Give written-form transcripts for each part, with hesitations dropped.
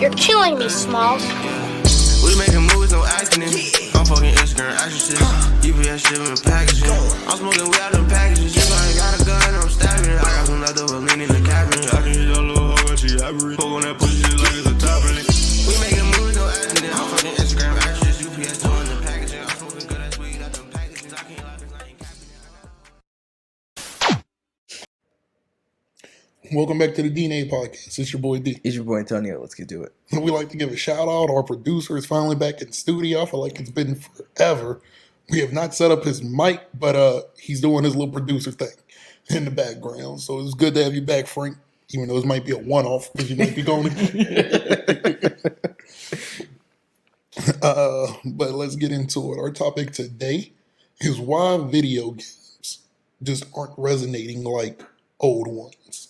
You're killing me, Smalls. We making movies, no acting. I'm fucking Instagram action shit. UPS shipping and packaging. I'm smoking weed out them packages. If I ain't got a gun, I'm stabbing it. I got some leftover lean in the cabinet. I can hit your little hoe, but she average. Poke on that pussy just like it's a top of it. We making movies, no acting. I'm fucking Instagram action shit. UPS doing the packaging. I'm smoking good ass weed out them packages. I can't lie, 'cause I ain't capping it. Welcome back to the DNA podcast. It's your boy D. It's your boy Antonio. Let's get to it. We like to give a shout out. Our producer is finally back in the studio. I feel like it's been forever. We have not set up his mic, but he's doing his little producer thing in the background. So it's good to have you back, Frank, even though this might be a one-off because you might be going but let's get into it. Our topic today is why video games just aren't resonating like old ones.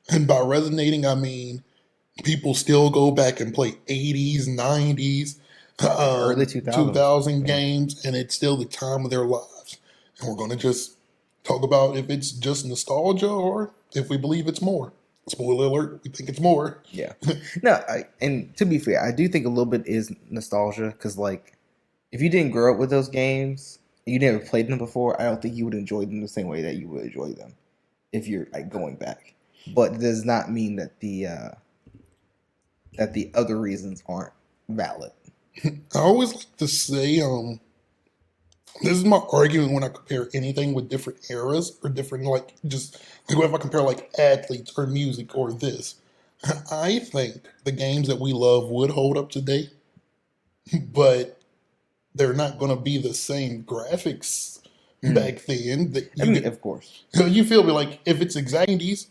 And by resonating, I mean people still go back and play 80s, 90s, Early 2000 games, and it's still the time of their lives. And we're going to just talk about if it's just nostalgia or if we believe it's more. Spoiler alert, we think it's more. Yeah. No, and to be fair, I do think a little bit is nostalgia because, like, if you didn't grow up with those games, you never played them before, I don't think you would enjoy them the same way that you would enjoy them if you're like going back. But it does not mean that the other reasons aren't valid. I always like to say, this is my argument when I compare anything with different eras or different, like, just, like, if I compare, like, athletes or music or this. I think the games that we love would hold up today, but they're not going to be the same graphics back then. That I mean, of course. you feel me? Like, if it's exact 90s,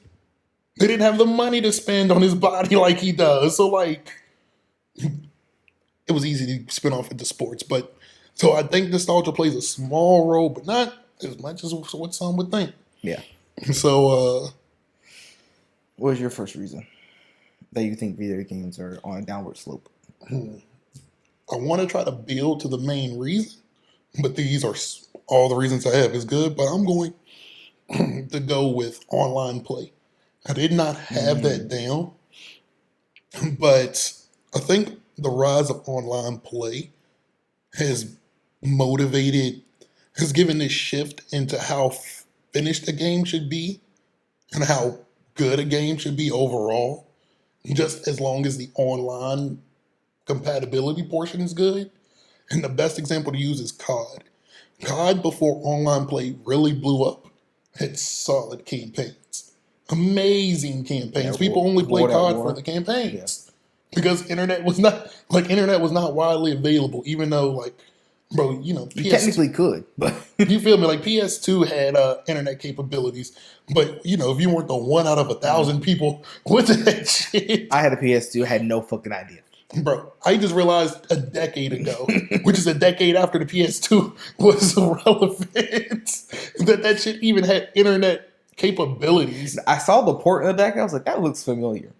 they didn't have the money to spend on his body like he does. So, like, it was easy to spin off into sports. But, so I think nostalgia plays a small role, but not as much as what some would think. Yeah. So, What was your first reason that you think video games are on a downward slope? I want to try to build to the main reason, but these are all the reasons I have is good, but I'm going to go with online play. I did not have that down, but I think the rise of online play has given this shift into how finished a game should be and how good a game should be overall, just as long as the online compatibility portion is good. And the best example to use is COD. COD, before online play really blew up, had solid campaigns. Amazing campaigns. Yeah, People only play World at COD War. for the campaigns. Because internet was not widely available, even though, like, bro, you know, You technically could, but you feel me? Like, PS2 had internet capabilities, but, you know, if you weren't the one out of 1,000 people with that shit, I had a PS2, had no fucking idea. bro, I just realized a decade ago, which is a decade after the PS2 was relevant, that shit even had internet capabilities. I saw the port in the back, and I was like, that looks familiar.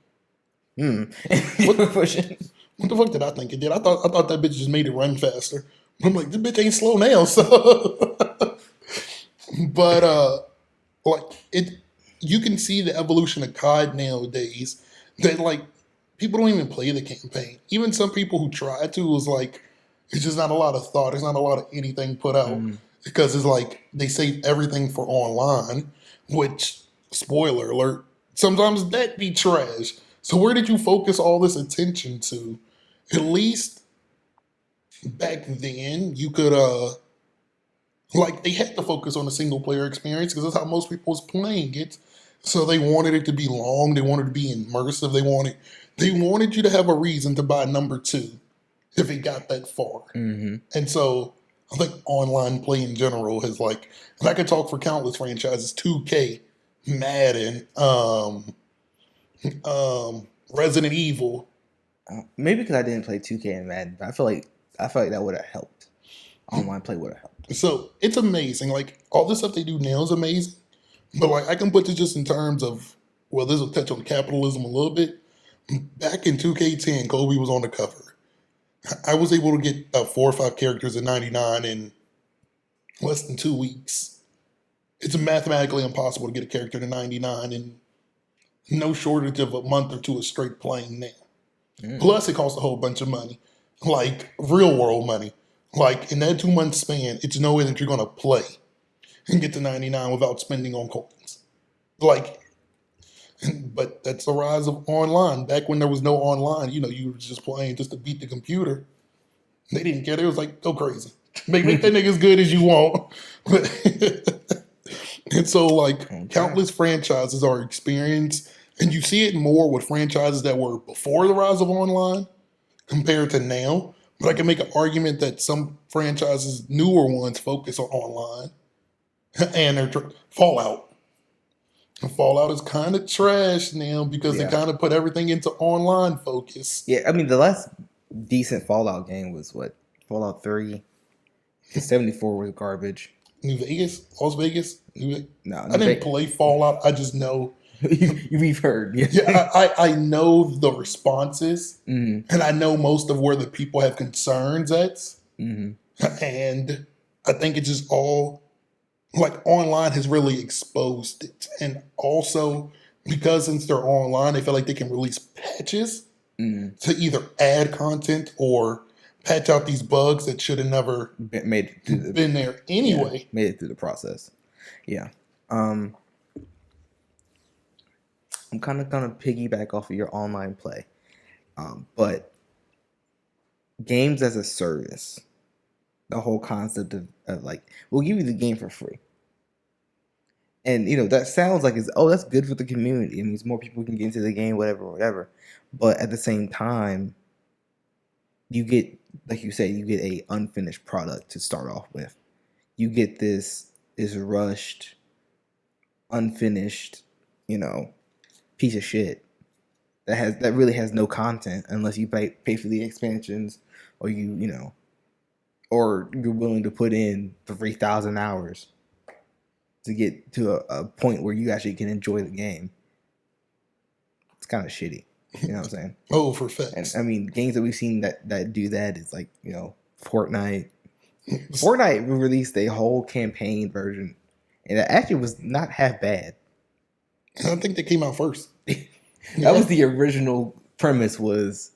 What the pushing? What the fuck did I think it did? I thought that bitch just made it run faster. I'm like, this bitch ain't slow now, so. But like you can see the evolution of COD nowadays. That, like, people don't even play the campaign. Even some people who try to was like, it's just not a lot of thought. There's not a lot of anything put out because it's like they save everything for online. Which, spoiler alert, sometimes that be trash. So where did you focus all this attention to? At least back then, you could, like, they had to focus on the single player experience because that's how most people was playing it. So they wanted it to be long. They wanted it to be immersive. They wanted you to have a reason to buy number 2 if it got that far. And so I think online play in general has, like, and I could talk for countless franchises, 2K, Madden, Resident Evil. Maybe because I didn't play 2K and Madden, but I feel like that would have helped. Online play would have helped. So it's amazing. Like, all the stuff they do now is amazing. But, like, I can put this just in terms of, well, this will touch on capitalism a little bit. Back in 2K10, Kobe was on the cover. I was able to get 4 or 5 characters at 99 in less than 2 weeks. It's mathematically impossible to get a character to 99 in no shortage of a month or two of straight playing now. Plus, it costs a whole bunch of money, like real world money. Like in that 2 month span, it's no way that you're gonna play and get to 99 without spending on coins. Like, but that's the rise of online. Back when there was no online, you were just playing just to beat the computer. They didn't care. They was like, go crazy. Make that nigga as good as you want. And so, like, countless franchises are experienced, and you see it more with franchises that were before the rise of online compared to now. But I can make an argument that some franchises, newer ones, focus on online. And they're Fallout. And Fallout is kind of trash now because they kind of put everything into online focus. Yeah, I mean, the last decent Fallout game was what? Fallout 3. The 74 was garbage. New Vegas? Las Vegas? No, I didn't play Fallout. I just know. We've heard. Yeah, I know the responses, and I know most of where the people have concerns at. And I think it's just all, like, online has really exposed it. And also, because since they're online, they feel like they can release patches to either add content or patch out these bugs that should have never been there anyway. Yeah, made it through the process. Yeah. I'm kind of going to piggyback off of your online play. But games as a service, the whole concept of like, we'll give you the game for free. And, that sounds like that's good for the community. It means more people can get into the game, whatever. But at the same time, you get, like you say, you get a unfinished product to start off with. You get this rushed, unfinished, piece of shit that really has no content unless you pay for the expansions, or or you're willing to put in 3,000 hours to get to a point where you actually can enjoy the game. It's kind of shitty. You know what I'm saying? Oh, for facts. And I mean, games that we've seen that do that is like, Fortnite. Fortnite released a whole campaign version, and it actually was not half bad. I think they came out first. That was the original premise, was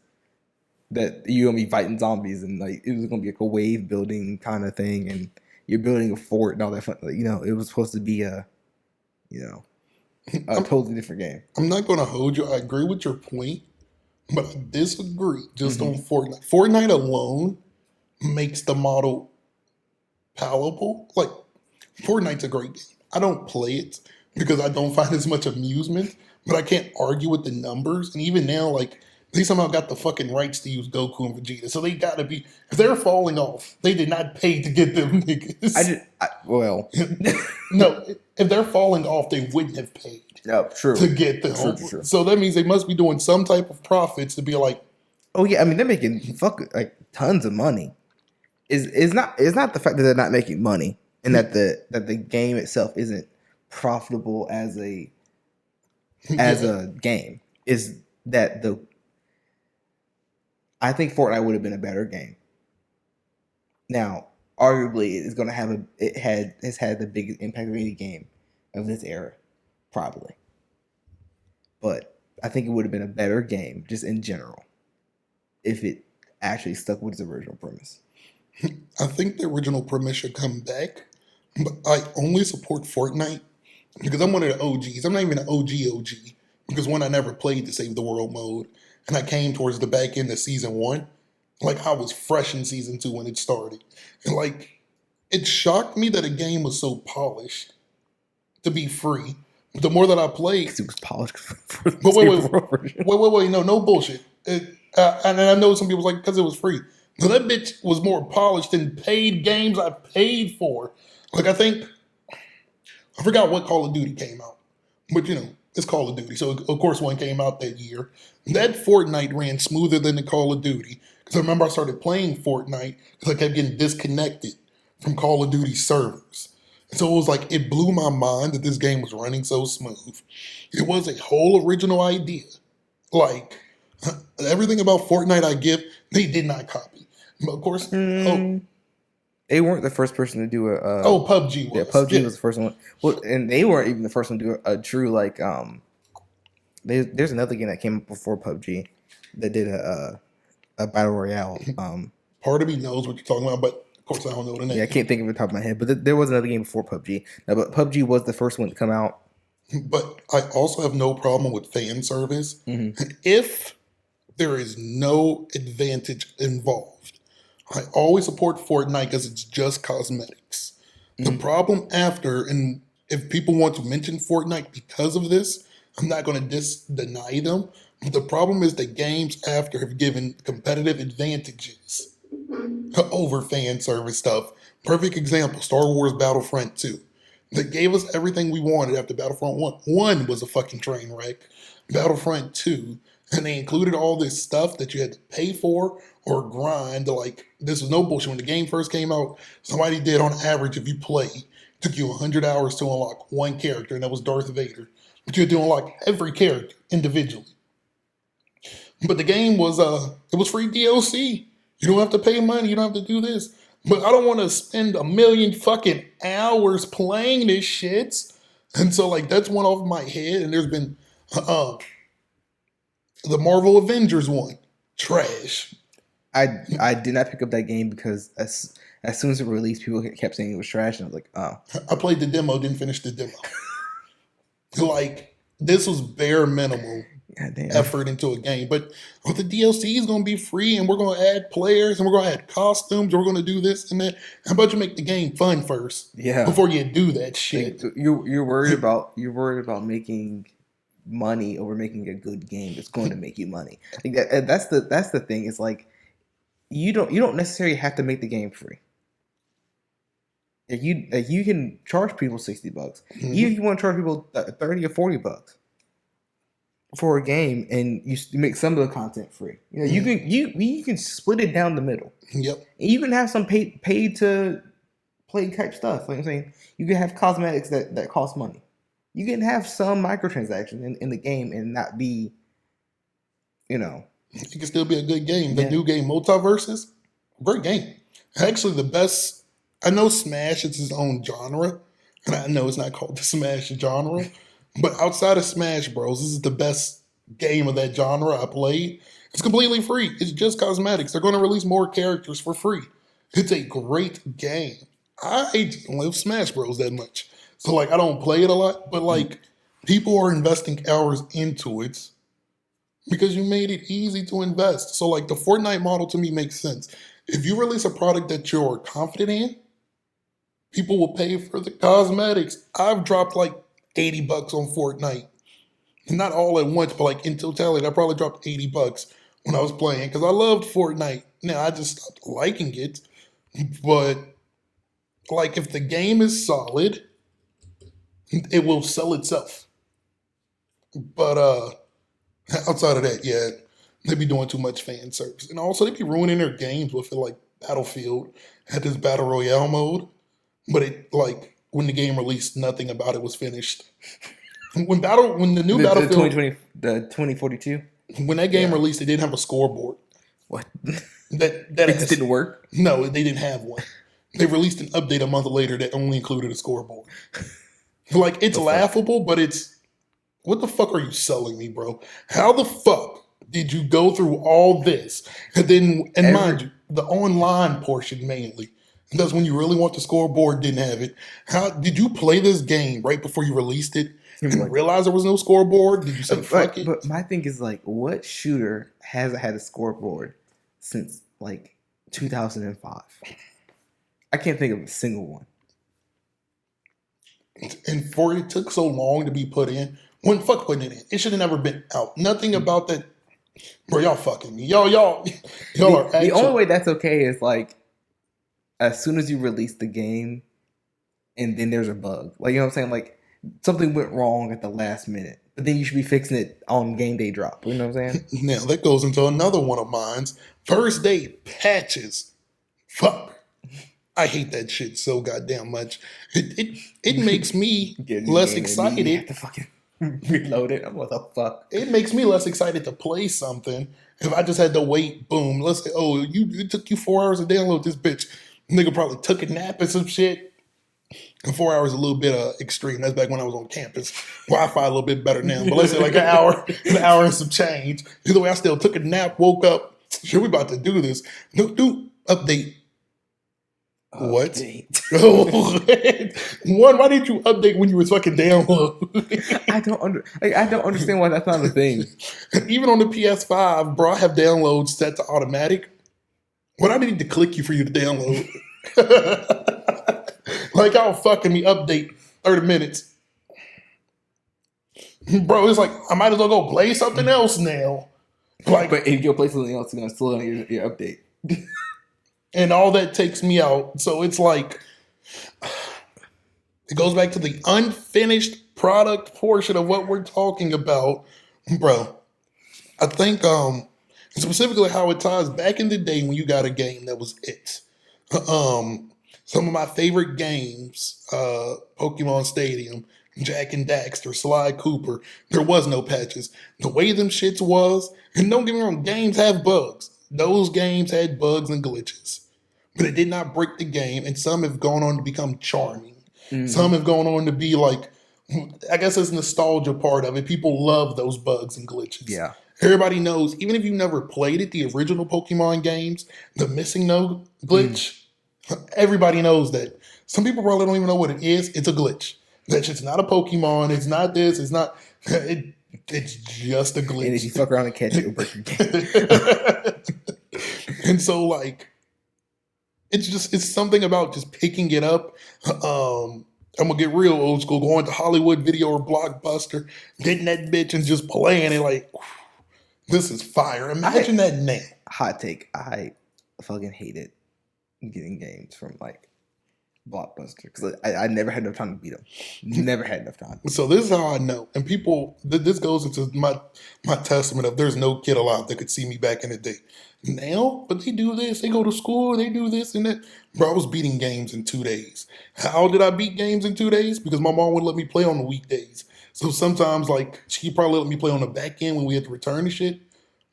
that you're gonna be fighting zombies, and like it was gonna be like a wave building kind of thing, and you're building a fort and all that fun. Like, it was supposed to be a totally different game. I'm not gonna hold you. I agree with your point, but I disagree just on Fortnite. Fortnite alone makes the model palatable. Like, Fortnite's a great game. I don't play it because I don't find as much amusement, but I can't argue with the numbers. And even now, like, they somehow got the fucking rights to use Goku and Vegeta. So they gotta be, if they're falling off, they did not pay to get them niggas. No, if they're falling off, they wouldn't have paid to get them. True. So that means they must be doing some type of profits to be like, oh yeah, I mean, they're making tons of money. It's not the fact that they're not making money and that the game itself isn't profitable as a game. Is that I think Fortnite would have been a better game. Now, arguably, it's going to have has had the biggest impact of any game of this era, probably. But I think it would have been a better game, just in general, if it actually stuck with its original premise. I think the original premise should come back, but I only support Fortnite because I'm one of the OGs. I'm not even an OG, because one, I never played the Save the World mode, and I came towards the back end of Season 1. Like, I was fresh in Season 2 when it started. And, like, it shocked me that a game was so polished to be free. The more that I played... It was polished for the but wait, no bullshit. And I know some people was like, because it was free. So that bitch was more polished than paid games I paid for. Like, I forgot what Call of Duty came out. But, it's Call of Duty. So, of course, one came out that year. That Fortnite ran smoother than the Call of Duty. Because I remember I started playing Fortnite because I kept getting disconnected from Call of Duty servers. And so it was like, it blew my mind that this game was running so smooth. It was a whole original idea. Like, everything about Fortnite I give, they did not copy. But of course, they weren't the first person to do PUBG was. Yeah, PUBG was the first one. Well, and they weren't even the first one to do a true, like, there's another game that came up before PUBG. a battle royale. Part of me knows what you're talking about, but of course I don't know the name. Yeah, I can't think of it off the top of my head, but there was another game before PUBG. Now, but PUBG was the first one to come out. But I also have no problem with fan service Mm-hmm. if there is no advantage involved. I always support Fortnite because it's just cosmetics. The problem after, and if people want to mention Fortnite because of this, I'm not going to deny them. But the problem is the games after have given competitive advantages over fan service stuff. Perfect example, Star Wars Battlefront 2. They gave us everything we wanted after Battlefront 1. 1 was a fucking train wreck. Battlefront 2, and they included all this stuff that you had to pay for or grind. Like, this was no bullshit. When the game first came out, somebody did on average, if you played, took you 100 hours to unlock one character, and that was Darth Vader. But you had to unlock every character individually. But the game was it was free DLC. You don't have to pay money. You don't have to do this. But I don't want to spend 1 million fucking hours playing this shit. And so, like, that's one off my head. And there's been the Marvel Avengers one. Trash. I did not pick up that game because as soon as it released, people kept saying it was trash, and I was like, oh. I played the demo, didn't finish the demo. Like, this was bare minimal effort into a game. But the DLC is going to be free, and we're going to add players, and we're going to add costumes, and we're going to do this and that. How about you make the game fun first? Yeah. Before you do that shit. You're worried about making money over making a good game that's going to make you money. I think that's the thing. It's like you don't necessarily have to make the game free. If you can charge people $60, even if you want to charge people $30 or $40 for a game, and you make some of the content free. You know, you can split it down the middle. Yep. And you can have some paid to play type stuff. Like I'm saying, you can have cosmetics that cost money. You can have some microtransactions in the game and not be, It can still be a good game. The new game, Multiverses, great game. Actually, the best. I know Smash is its own genre, and I know it's not called the Smash genre, but outside of Smash Bros, this is the best game of that genre I played. It's completely free. It's just cosmetics. They're going to release more characters for free. It's a great game. I don't love Smash Bros that much. So, like, I don't play it a lot, but, like, people are investing hours into it because you made it easy to invest. So, like, the Fortnite model to me makes sense. If you release a product that you're confident in, people will pay for the cosmetics. I've dropped like $80 on Fortnite. And not all at once, but like in totality, I probably dropped $80 when I was playing because I loved Fortnite. Now, I just stopped liking it. But, like, if the game is solid, it will sell itself. But outside of that, yeah, they be doing too much fan service. And also, they be ruining their games with it, like Battlefield had this Battle Royale mode. But it, like, when the game released, nothing about it was finished. When the new Battlefield, the 2042, when that game released, it didn't have a scoreboard. what? That It just didn't work. No, they didn't have one. They released an update a month later that only included a scoreboard. Like, it's laughable, but it's, what the fuck are you selling me, bro? How the fuck did you go through all this? And mind you, the online portion mainly. Because when you really want the scoreboard, didn't have it. How did you play this game right before you released it and realize there was no scoreboard? Did you say fuck it? But my thing is, like, what shooter hasn't had a scoreboard since like 2005? I can't think of a single one. And for it took so long to be put in, when fuck putting it in, it should have never been out. Nothing about that, bro. Y'all fucking me, y'all are. The only way that's okay is like, as soon as you release the game and then there's a bug. Like, you know what I'm saying? Like, something went wrong at the last minute. But then you should be fixing it on game day drop. You know what I'm saying? Now, that goes into another one of mine's. First day patches. Fuck. I hate that shit so goddamn much. It makes me less excited. You have to fucking reload it. What the fuck? It makes me less excited to play something if I just had to wait. Boom. Let's say, it took you 4 hours to download this bitch. Nigga probably took a nap and some shit. And 4 hours is a little bit extreme. That's back when I was on campus. Wi-Fi a little bit better now, but let's say like an hour and some change. Either way, I still took a nap, woke up. Sure, we about to do this. Do update. What? One, why didn't you update when you were fucking download? I don't understand why that's not a thing. Even on the PS5, bro, I have downloads set to automatic. What I need to click you for you to download. Like, I'll fucking me update 30 minutes. Bro, it's like, I might as well go play something else now. Like, But if you play something else, it's going to slow down your update. and all that takes me out. So it's like, it goes back to the unfinished product portion of what we're talking about. Bro, I think specifically how it ties back in the day when you got a game that was it. Some of my favorite games, Pokemon Stadium, Jak and Daxter, Sly Cooper, there was no patches. The way them shits was, and don't get me wrong, games have bugs. Those games had bugs and glitches. But it did not break the game, and some have gone on to become charming. Mm-hmm. Some have gone on to be like, I guess it's nostalgia part of it. People love those bugs and glitches. Yeah. Everybody knows, even if you never played it, the original Pokemon games, the missing no glitch, everybody knows that. Some people probably don't even know what it is. It's a glitch. That shit's not a Pokemon. It's not this. It's not. It's just a glitch. And if you fuck around and catch it, it'll break your game. And so, like, it's something about just picking it up. I'm gonna get real old school, going to Hollywood Video or Blockbuster, getting that bitch and just playing it like, this is fire. Imagine that now. Hot take. I fucking hated getting games from like Blockbuster because I never had enough time to beat them. Never had enough time. So this is how I know. And people, this goes into my testament of there's no kid alive that could see me back in the day. Now, but they do this. They go to school. They do this and that. Bro, I was beating games in 2 days. How did I beat games in 2 days? Because my mom wouldn't let me play on the weekdays. So sometimes, like, she probably let me play on the back end when we had to return the shit.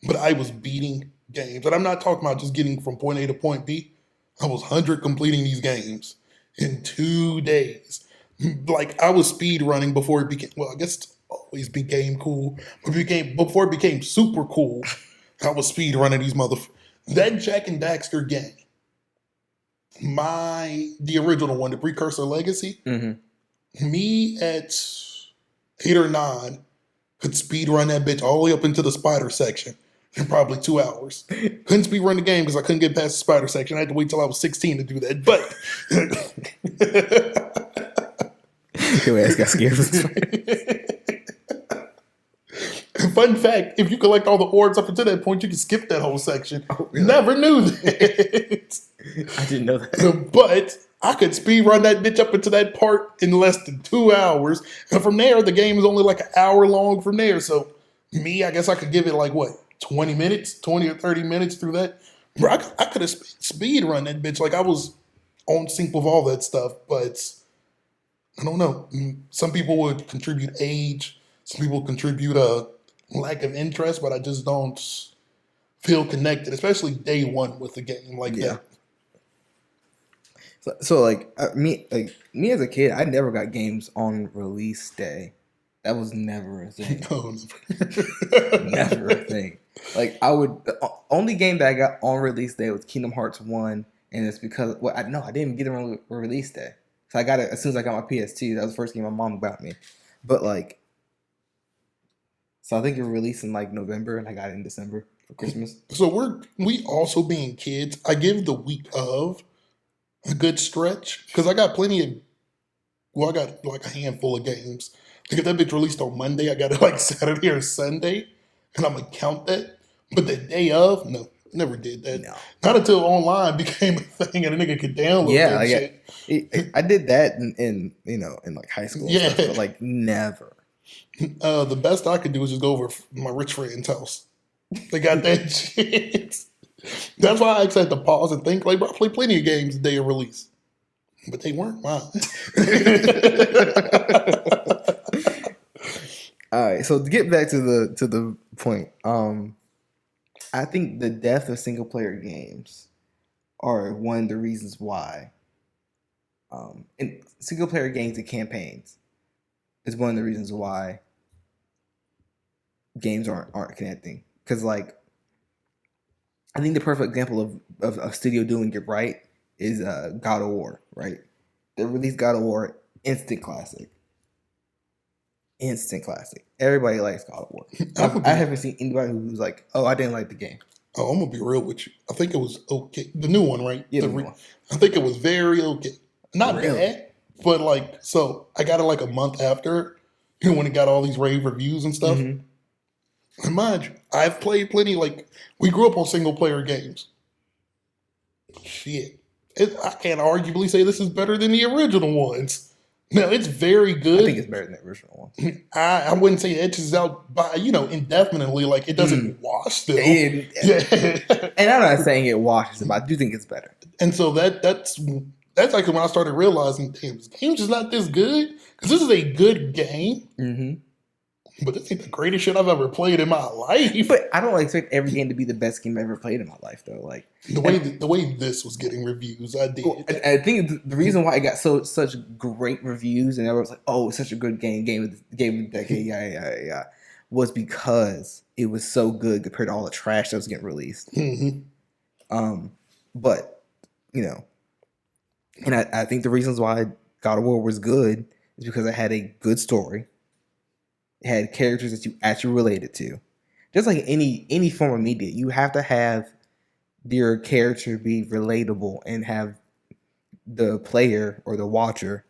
But I was beating games. And I'm not talking about just getting from point A to point B. I was 100 completing these games in 2 days. Like, I was speed running before it became, well, I guess it always became cool. But before it became super cool, I was speed running these that Jak and Daxter game. The original one, the Precursor Legacy, me at 8 or 9 could speed run that bitch all the way up into the spider section in probably 2 hours. Couldn't speed run the game because I couldn't get past the spider section. I had to wait till I was 16 to do that. But Your ass got scared. fun fact, if you collect all the orbs up until that point, you can skip that whole section. Oh, really? Never knew that. I didn't know that. But I could speed run that bitch up into that part in less than 2 hours. And from there, the game is only like an hour long from there. So I guess I could give it like, what, 20 minutes? 20 or 30 minutes through that? Bro, I could have speed run that bitch. Like, I was on sync with all that stuff. But I don't know. Some people would contribute age. Some people contribute a lack of interest. But I just don't feel connected, especially day one with a game like that. So like me as a kid, I never got games on release day. That was never a thing. No, never. Never a thing. Like the only game that I got on release day was Kingdom Hearts 1, and it's because I didn't even get it on release day. So I got it as soon as I got my PS2. That was the first game my mom got me. But like, so I think it released in like November, and I got it in December for Christmas. So we also being kids, I give the week of a good stretch because I got I got like a handful of games. Like if that bitch released on Monday, I got it like Saturday or Sunday, and I'm gonna count that. But the day of, no, never did that. No. Not until online became a thing and a nigga could download that shit. I did that in like high school. Yeah, stuff, but like never. The best I could do is just go over my rich friend's house. They got that shit. That's why I actually had to pause and think. Like, bro, I played plenty of games the day of release, but they weren't mine. All right, so to get back to the point, I think the death of single player games are one of the reasons why And single player games and campaigns is one of the reasons why games aren't connecting. Because like, I think the perfect example of a studio doing it right is God of War, right? They released God of War, instant classic. Instant classic. Everybody likes God of War. I haven't seen anybody who's like, oh, I didn't like the game. Oh, I'm gonna be real with you. I think it was okay. The new one, right? Yeah, the new one. I think it was very okay. Not Really? bad, but like, so I got it like a month after, when it got all these rave reviews and stuff. Mhm. And mind you, I've played plenty. Like, we grew up on single player games. Shit, I can't arguably say this is better than the original ones. Now, it's very good. I think it's better than the original one. I wouldn't say it edges out by, indefinitely. Like, it doesn't wash still. Yeah. And I'm not saying it washes it, but I do think it's better. And so that's like when I started realizing, damn, this game's just not this good. Because this is a good game, Mm-hmm. but this ain't the greatest shit I've ever played in my life. But I don't expect every game to be the best game I've ever played in my life, though. Like The way this was getting reviews, I did. I think the reason why it got such great reviews and everyone's like, "Oh, it's such a good game of the decade," yeah, was because it was so good compared to all the trash that was getting released. Mm-hmm. But and I think the reasons why God of War was good is because it had a good story. It had characters that you actually related to. Just like any form of media, you have to have your character be relatable and have the player or the watcher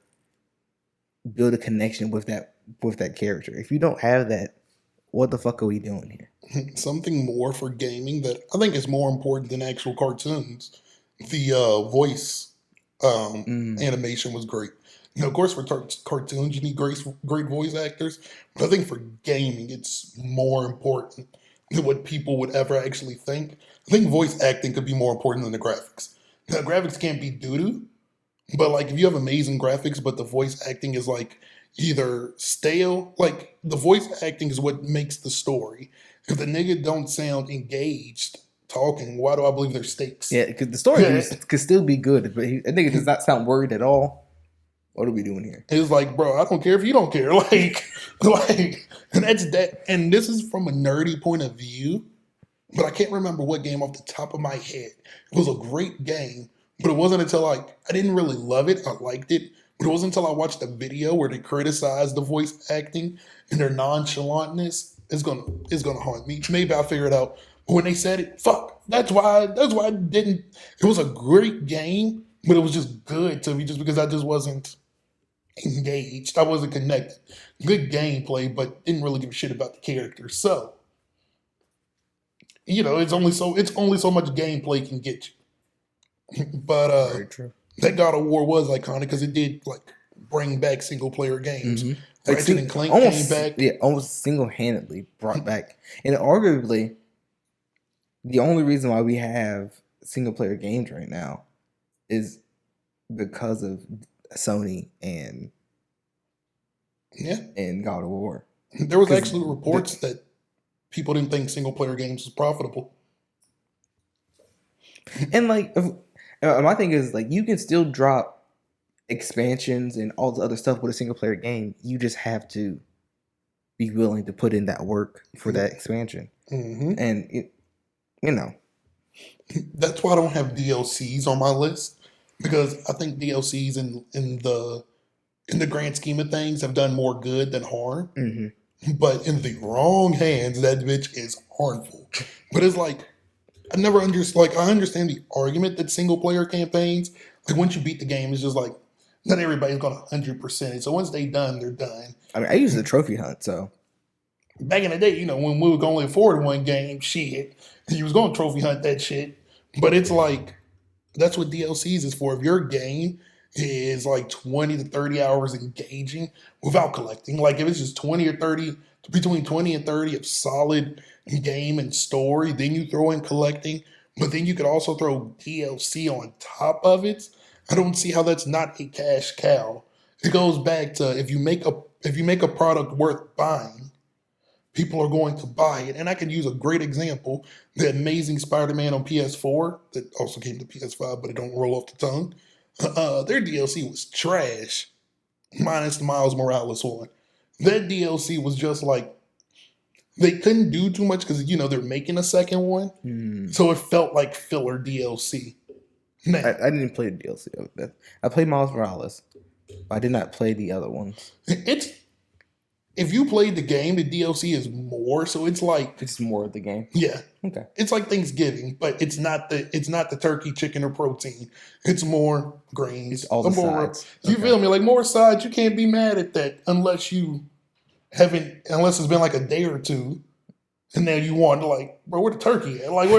build a connection with that character. If you don't have that, what the fuck are we doing here? Something more for gaming that I think is more important than actual cartoons. The voice animation was great. Of course, for cartoons, you need great voice actors. But I think for gaming, it's more important than what people would ever actually think. I think voice acting could be more important than the graphics. Now, graphics can't be doo-doo, but like if you have amazing graphics, but the voice acting is like either stale, like the voice acting is what makes the story. If the nigga don't sound engaged talking, why do I believe there's stakes? Yeah, because the story could still be good, but I think it does not sound worried at all. What are we doing here? It's like, bro, I don't care if you don't care. Like, and that's that. And this is from a nerdy point of view, but I can't remember what game off the top of my head. It was a great game, but it wasn't until I didn't really love it. I liked it, but it wasn't until I watched a video where they criticized the voice acting and their nonchalantness. It's gonna haunt me. Maybe I'll figure it out. But when they said it, fuck. That's why I didn't. It was a great game, but it was just good to me just because I just wasn't engaged. I wasn't connected. Good gameplay, but didn't really give a shit about the characters. So, it's only so much gameplay can get you. But Very true. that God of War was iconic because it did bring back single player games. Mhm. Ratchet and Clank almost, came back. Yeah, almost single-handedly brought back. And arguably, the only reason why we have single-player games right now is because of Sony and God of War. There was actually reports that people didn't think single player games was profitable. And my thing is you can still drop expansions and all the other stuff with a single player game. You just have to be willing to put in that work for that expansion. Mm-hmm. And That's why I don't have DLCs on my list, because I think DLCs in the grand scheme of things have done more good than harm. Mm-hmm. But in the wrong hands, that bitch is harmful. But it's I never understood. I understand the argument that single player campaigns, once you beat the game, it's just not everybody's gonna 100% it. So once they're done, they're done. I mean, I use the trophy hunt, so Back in the day, when we were only afford one game, shit, you was going to trophy hunt that shit. But it's that's what DLCs is for. If your game is 20 to 30 hours engaging without collecting, if it's just 20 or 30, between 20 and 30 of solid game and story, then you throw in collecting, but then you could also throw DLC on top of it. I don't see how that's not a cash cow. It goes back to if you make a product worth buying, people are going to buy it. And I can use a great example, the Amazing Spider-Man on PS4 that also came to PS5, but it don't roll off the tongue. Their DLC was trash, minus the Miles Morales one. That DLC was just like they couldn't do too much because they're making a second one, so it felt like filler DLC. Now, I didn't play the DLC of that. I played Miles Morales. I did not play the other ones. it's if you played the game, the DLC is more, so it's like It's more of the game. yeah, Okay. it's like Thanksgiving, but it's not the turkey, chicken, or protein. It's more grains. It's all the more, sides. You Okay. feel me? Like more sides. You can't be mad at that unless it's been like a day or two, and now you want to like, bro, where the turkey at? Like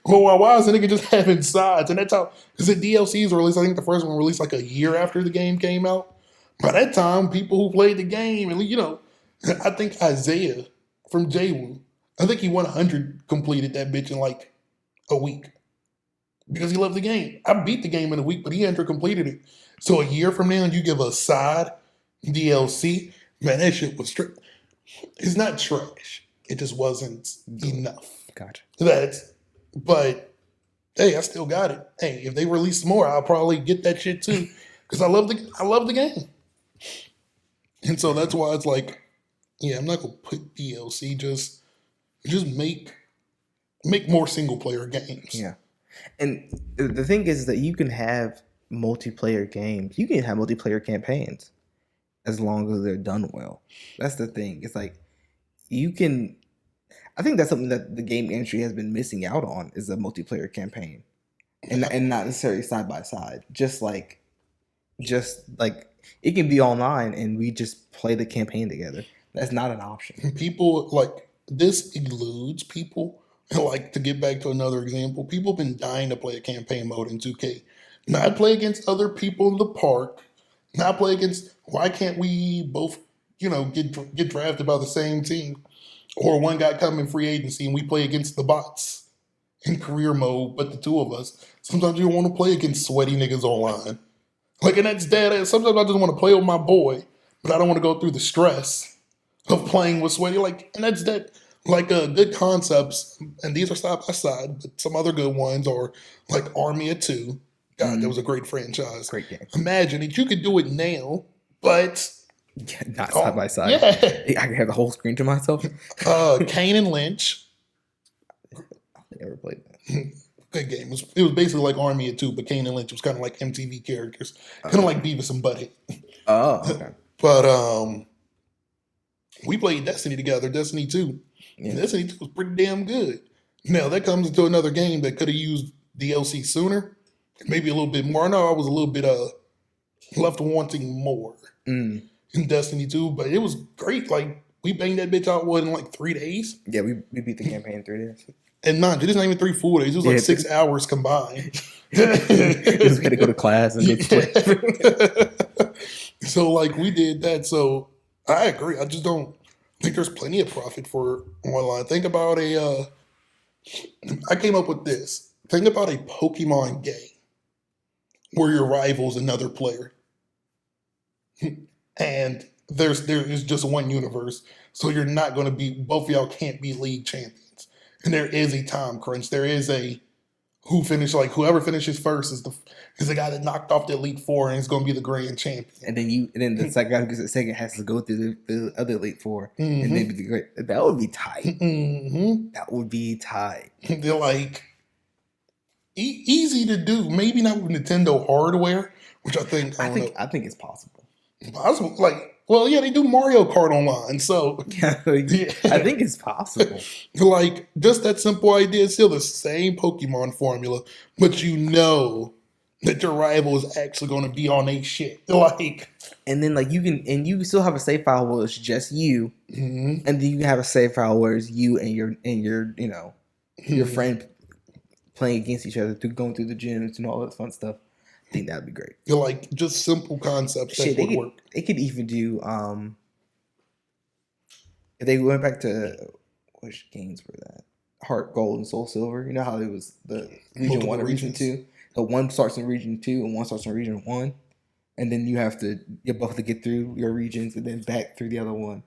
why is the nigga just having sides? And that's how because the DLCs were released. I think the first one released like a year after the game came out. By that time, people who played the game and I think Isaiah from JWoo, I think he 100 completed that bitch in like a week because he loved the game. I beat the game in a week, but he 100 completed it. So a year from now, you give a side DLC, man, that shit was it's not trash. It just wasn't enough. Gotcha. But hey, I still got it. Hey, if they release more, I'll probably get that shit too because I love the game. And so that's why it's like, yeah, I'm not gonna put DLC. Just make more single player games. Yeah. And the thing is that you can have multiplayer games. You can have multiplayer campaigns as long as they're done well. That's the thing. It's like you can. I think that's something that the game industry has been missing out on is a multiplayer campaign, and not necessarily side by side. Just like it can be online and we just play the campaign together. That's not an option. People like this eludes people. Like to get back to another example, people have been dying to play a campaign mode in 2K. Not play against other people in the park. Not play against. Why can't we both, get drafted by the same team, or one guy come in free agency and we play against the bots in career mode, but the two of us. Sometimes you don't want to play against sweaty niggas online. Like, and that's dead. Sometimes I just want to play with my boy, but I don't want to go through the stress of playing with sweaty. Like, and that's that. Like good concepts, and these are side by side, but some other good ones are like Army of Two. God, that was a great franchise. Great game. Imagine that you could do it now, but Yeah, not side by side. yeah. I can have the whole screen to myself. Kane and Lynch, I never played that. good game. It was basically like Army of Two, but Kane and Lynch was kind of like MTV characters, kind of like Beavis and Butthead. Oh, okay. But we played Destiny together, Destiny 2. Yeah. Destiny 2 was pretty damn good. Now, that comes into another game that could have used DLC sooner, maybe a little bit more. I know I was a little bit left wanting more in Destiny 2, but it was great. Like, we banged that bitch out, in like 3 days? Yeah, we beat the campaign in 3 days. And mind you, this is not even 3 full days. It was like 6 hours combined. Just gotta go to class and get split. So, like, we did that. So, I agree. I just don't think there's plenty of profit for online. Think about I came up with this. Think about a Pokemon game where your rival's another player. And there is just one universe. So you're not going to be, both of y'all can't be league champions. And there is a time crunch. There is whoever finishes first is the guy that knocked off the Elite Four and is going to be the grand champion. And then the second guy who gets the second has to go through the other Elite Four and then be the great. That would be tight. Mm-hmm. That would be tight. They're like easy to do. Maybe not with Nintendo hardware, which I think I think it's possible. possible. Like, well, yeah, they do Mario Kart online, so Yeah, I think it's possible. like just that simple idea. It's still the same Pokemon formula, but you know that your rival is actually going to be on a shit. Like, And then you can still have a save file where it's just you, mhm. and then you can have a save file where it's you and your friend playing against each other going through the gyms and all that fun stuff. I think that'd be great. You're like just simple concepts that would work. They could even do if they went back to which games were that? Heart Gold and Soul Silver. You know how it was the region Multiple 1 and region regions. 2? So one starts in region 2 and one starts in region 1. And then you both have to get through your regions and then back through the other one.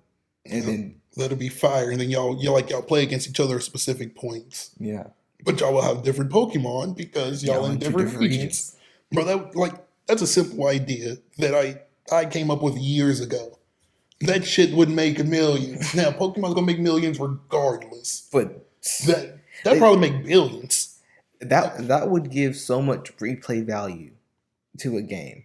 And then That'll be fire, and then y'all play against each other at specific points. yeah. But y'all will have different Pokemon because y'all in different regions. Bro, that's a simple idea that I came up with years ago. That shit would make millions. Now Pokemon's gonna make millions regardless. But That They- probably make billions. that would give so much replay value to a game.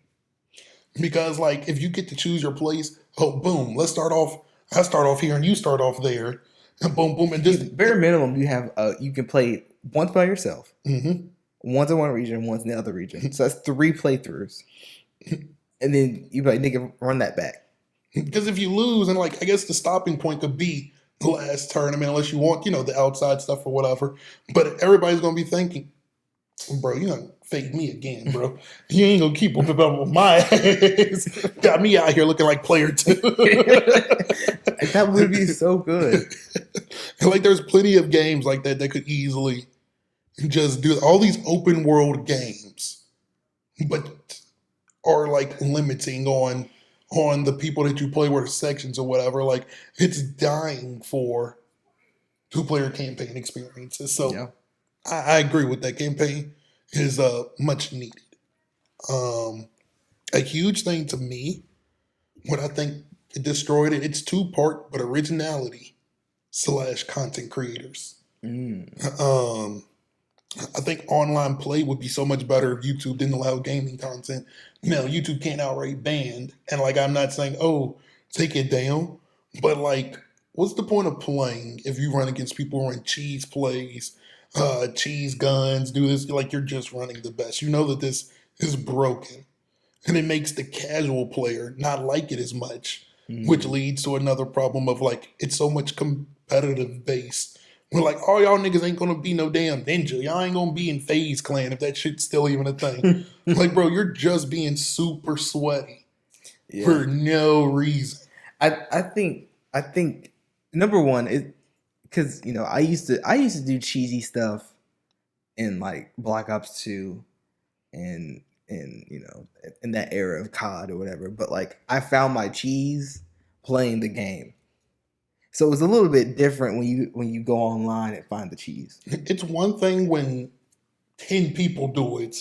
Because like if you get to choose your place, oh boom, let's start off. I start off here and you start off there, and boom, boom, and just Bare minimum, you have you can play once by yourself, Mhm. one's in one region, one's in the other region. So that's 3 playthroughs, and then you like nigga run that back. Because if you lose, and like I guess the stopping point could be the last tournament, unless you want the outside stuff or whatever. But everybody's gonna be thinking, bro, you gonna fake me again, bro. You ain't gonna keep whooping up with my ass. Got me out here looking like player 2. That would be so good. And like there's plenty of games like that that could easily just do all these open world games, but are like limiting on the people that you play with sections or whatever. Like it's dying for 2-player campaign experiences. So Yeah. I agree with that. Campaign is much needed. A huge thing to me, what I think it destroyed it, it's 2-part, but originality / content creators. I think online play would be so much better if YouTube didn't allow gaming content. Now, YouTube can't outright ban, and like I'm not saying, oh, take it down, but like, what's the point of playing if you run against people who run cheese plays, cheese guns, do this like you're just running the best? You know that this is broken, and it makes the casual player not like it as much, which leads to another problem of like it's so much competitive base. We're like, oh, y'all niggas ain't gonna be no damn ninja. Y'all ain't gonna be in FaZe Clan if that shit's still even a thing. Like, bro, you're just being super sweaty for no reason. I think number one is because I used to do cheesy stuff in like Black Ops 2 and in that era of COD or whatever, but like I found my cheese playing the game. So it was a little bit different when you go online and find the cheese. It's one thing when 10 people do it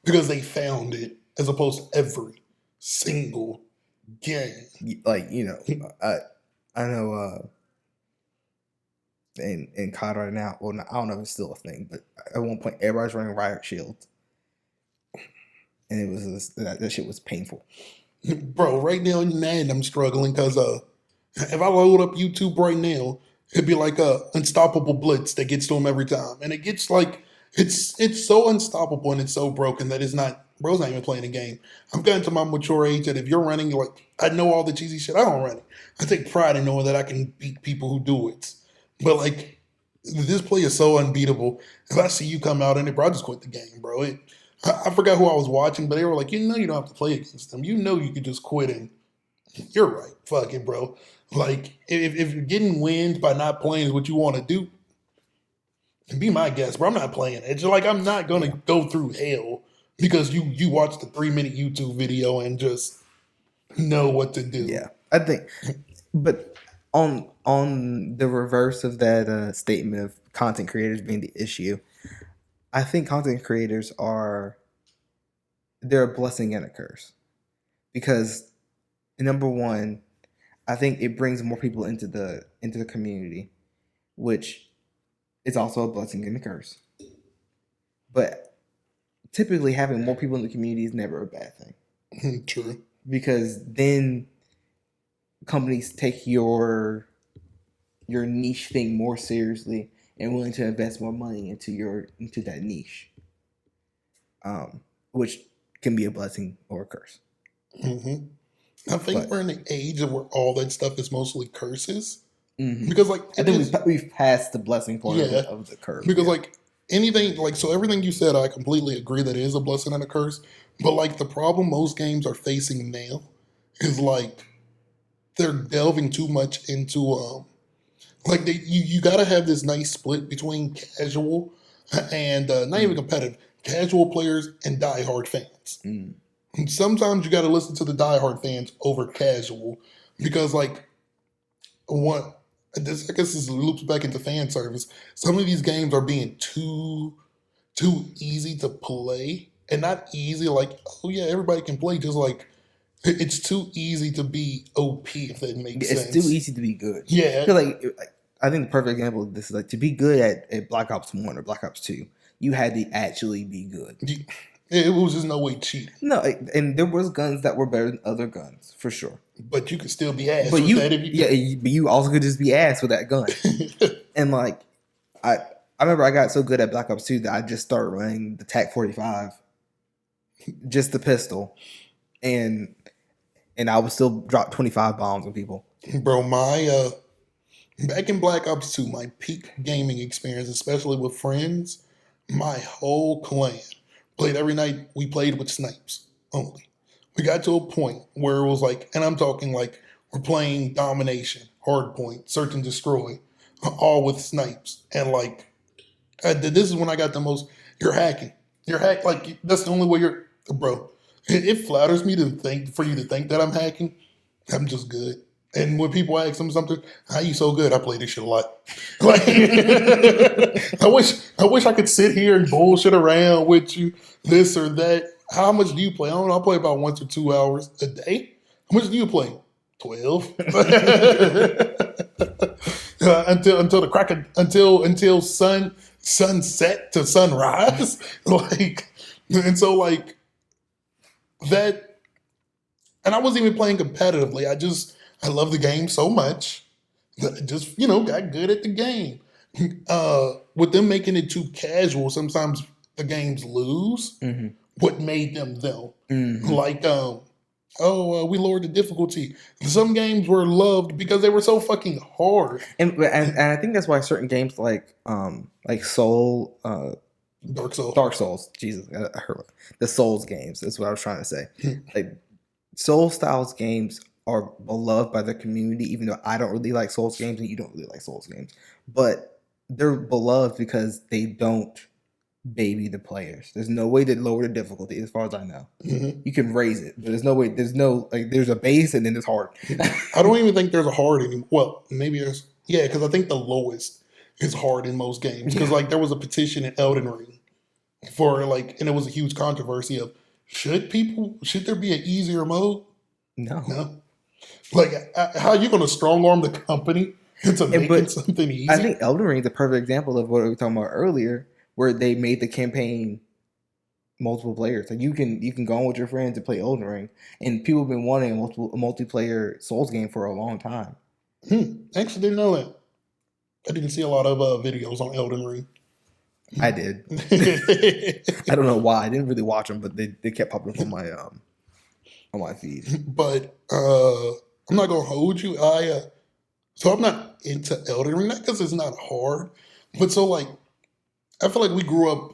because they found it, as opposed to every single game. Like I know in COD right now. Well, I don't know if it's still a thing, but at one point everybody's running Riot Shield, and it was that shit was painful. Bro, right now in Madden, I'm struggling because if I load up YouTube right now, it'd be like a unstoppable blitz that gets to him every time, and it gets like it's so unstoppable and it's so broken that bro's not even playing the game. I've gotten to my mature age that if you're running, like I know all the cheesy shit, I don't run it. I take pride in knowing that I can beat people who do it. But like this play is so unbeatable. If I see you come out in it, bro, I just quit the game, bro. I forgot who I was watching, but they were like, you don't have to play against them. You could just quit and you're right. Fuck it, bro. Like, if you're getting wins by not playing is what you want to do, be my guest, bro. I'm not playing it. It's like I'm not going to go through hell because you watched the 3-minute YouTube video and just know what to do. Yeah, I think. But on the reverse of that statement of content creators being the issue, I think content creators they're a blessing and a curse. Because number one, I think it brings more people into the community, which is also a blessing and a curse. But typically having more people in the community is never a bad thing. True. Because then companies take your niche thing more seriously and willing to invest more money into that niche, which can be a blessing or a curse. Mm-hmm. I think we're in an age where all that stuff is mostly curses. Mm-hmm. Because like I think we've passed the blessing point of the curve. Because like anything, like, so everything you said, I completely agree that it is a blessing and a curse. But like the problem most games are facing now is like they're delving too much into like you got to have this nice split between casual and not even competitive, casual players and diehard fans. Mm. And sometimes you got to listen to the diehard fans over casual because like I guess this loops back into fan service. Some of these games are being too easy to play and not easy like, oh yeah, everybody can play. Just like it's too easy to be OP, if that makes It's sense. too easy to be good. Yeah. I feel like I think the perfect example of this is like to be good at Black Ops 1 or Black Ops 2, you had to actually be good. It was just no way cheap. No, and there was guns that were better than other guns for sure. But you could still be ass. But with you, that if but you also could just be ass with that gun. And like, I remember I got so good at Black Ops 2 that I just started running the TAC 45, just the pistol, and I would still drop 25 bombs on people. Bro, my back in Black Ops 2, my peak gaming experience, especially with friends, my whole clan played every night. We played with snipes only. We got to a point where it was like, and I'm talking like we're playing domination, hardpoint, search and destroy, all with snipes. And like, this is when I got the most. You're hacking. You're hack like that's the only way you're, bro. It flatters me to think for you to think that I'm hacking. I'm just good. And when people ask them something, how you so good? I play this shit a lot. Like, I wish I could sit here and bullshit around with you, this or that. How much do you play? I don't know. I play about 1 to 2 hours a day. How much do you play? 12. Until the crack of, until sunset to sunrise. Like, and so like that. And I wasn't even playing competitively. I love the game so much that I just, got good at the game. With them making it too casual, sometimes the games lose what made them them. Like, we lowered the difficulty. Some games were loved because they were so fucking hard. And I think that's why certain games like Soul, Dark Souls, Jesus, I heard the Souls games. That's what I was trying to say. Like Soul Styles games are beloved by the community, even though I don't really like Souls games and you don't really like Souls games. But they're beloved because they don't baby the players. There's no way to lower the difficulty, as far as I know. You can raise it, but there's no way. There's a base and then it's hard. I don't even think there's a hard anymore. Well, maybe there's, because I think the lowest is hard in most games. Because like there was a petition in Elden Ring for like, and it was a huge controversy of should there be an easier mode? No. Like, how are you going to strong arm the company into making something easy? I think Elden Ring is a perfect example of what we were talking about earlier, where they made the campaign multiple players. Like you can go on with your friends and play Elden Ring, and people have been wanting a multiplayer Souls game for a long time. Actually, didn't know that. I didn't see a lot of videos on Elden Ring. I did. I don't know why. I didn't really watch them, but they kept popping up on my feed. But I'm not gonna hold you. So I'm not into Elden Ring, not because it's not hard, but so like I feel like we grew up.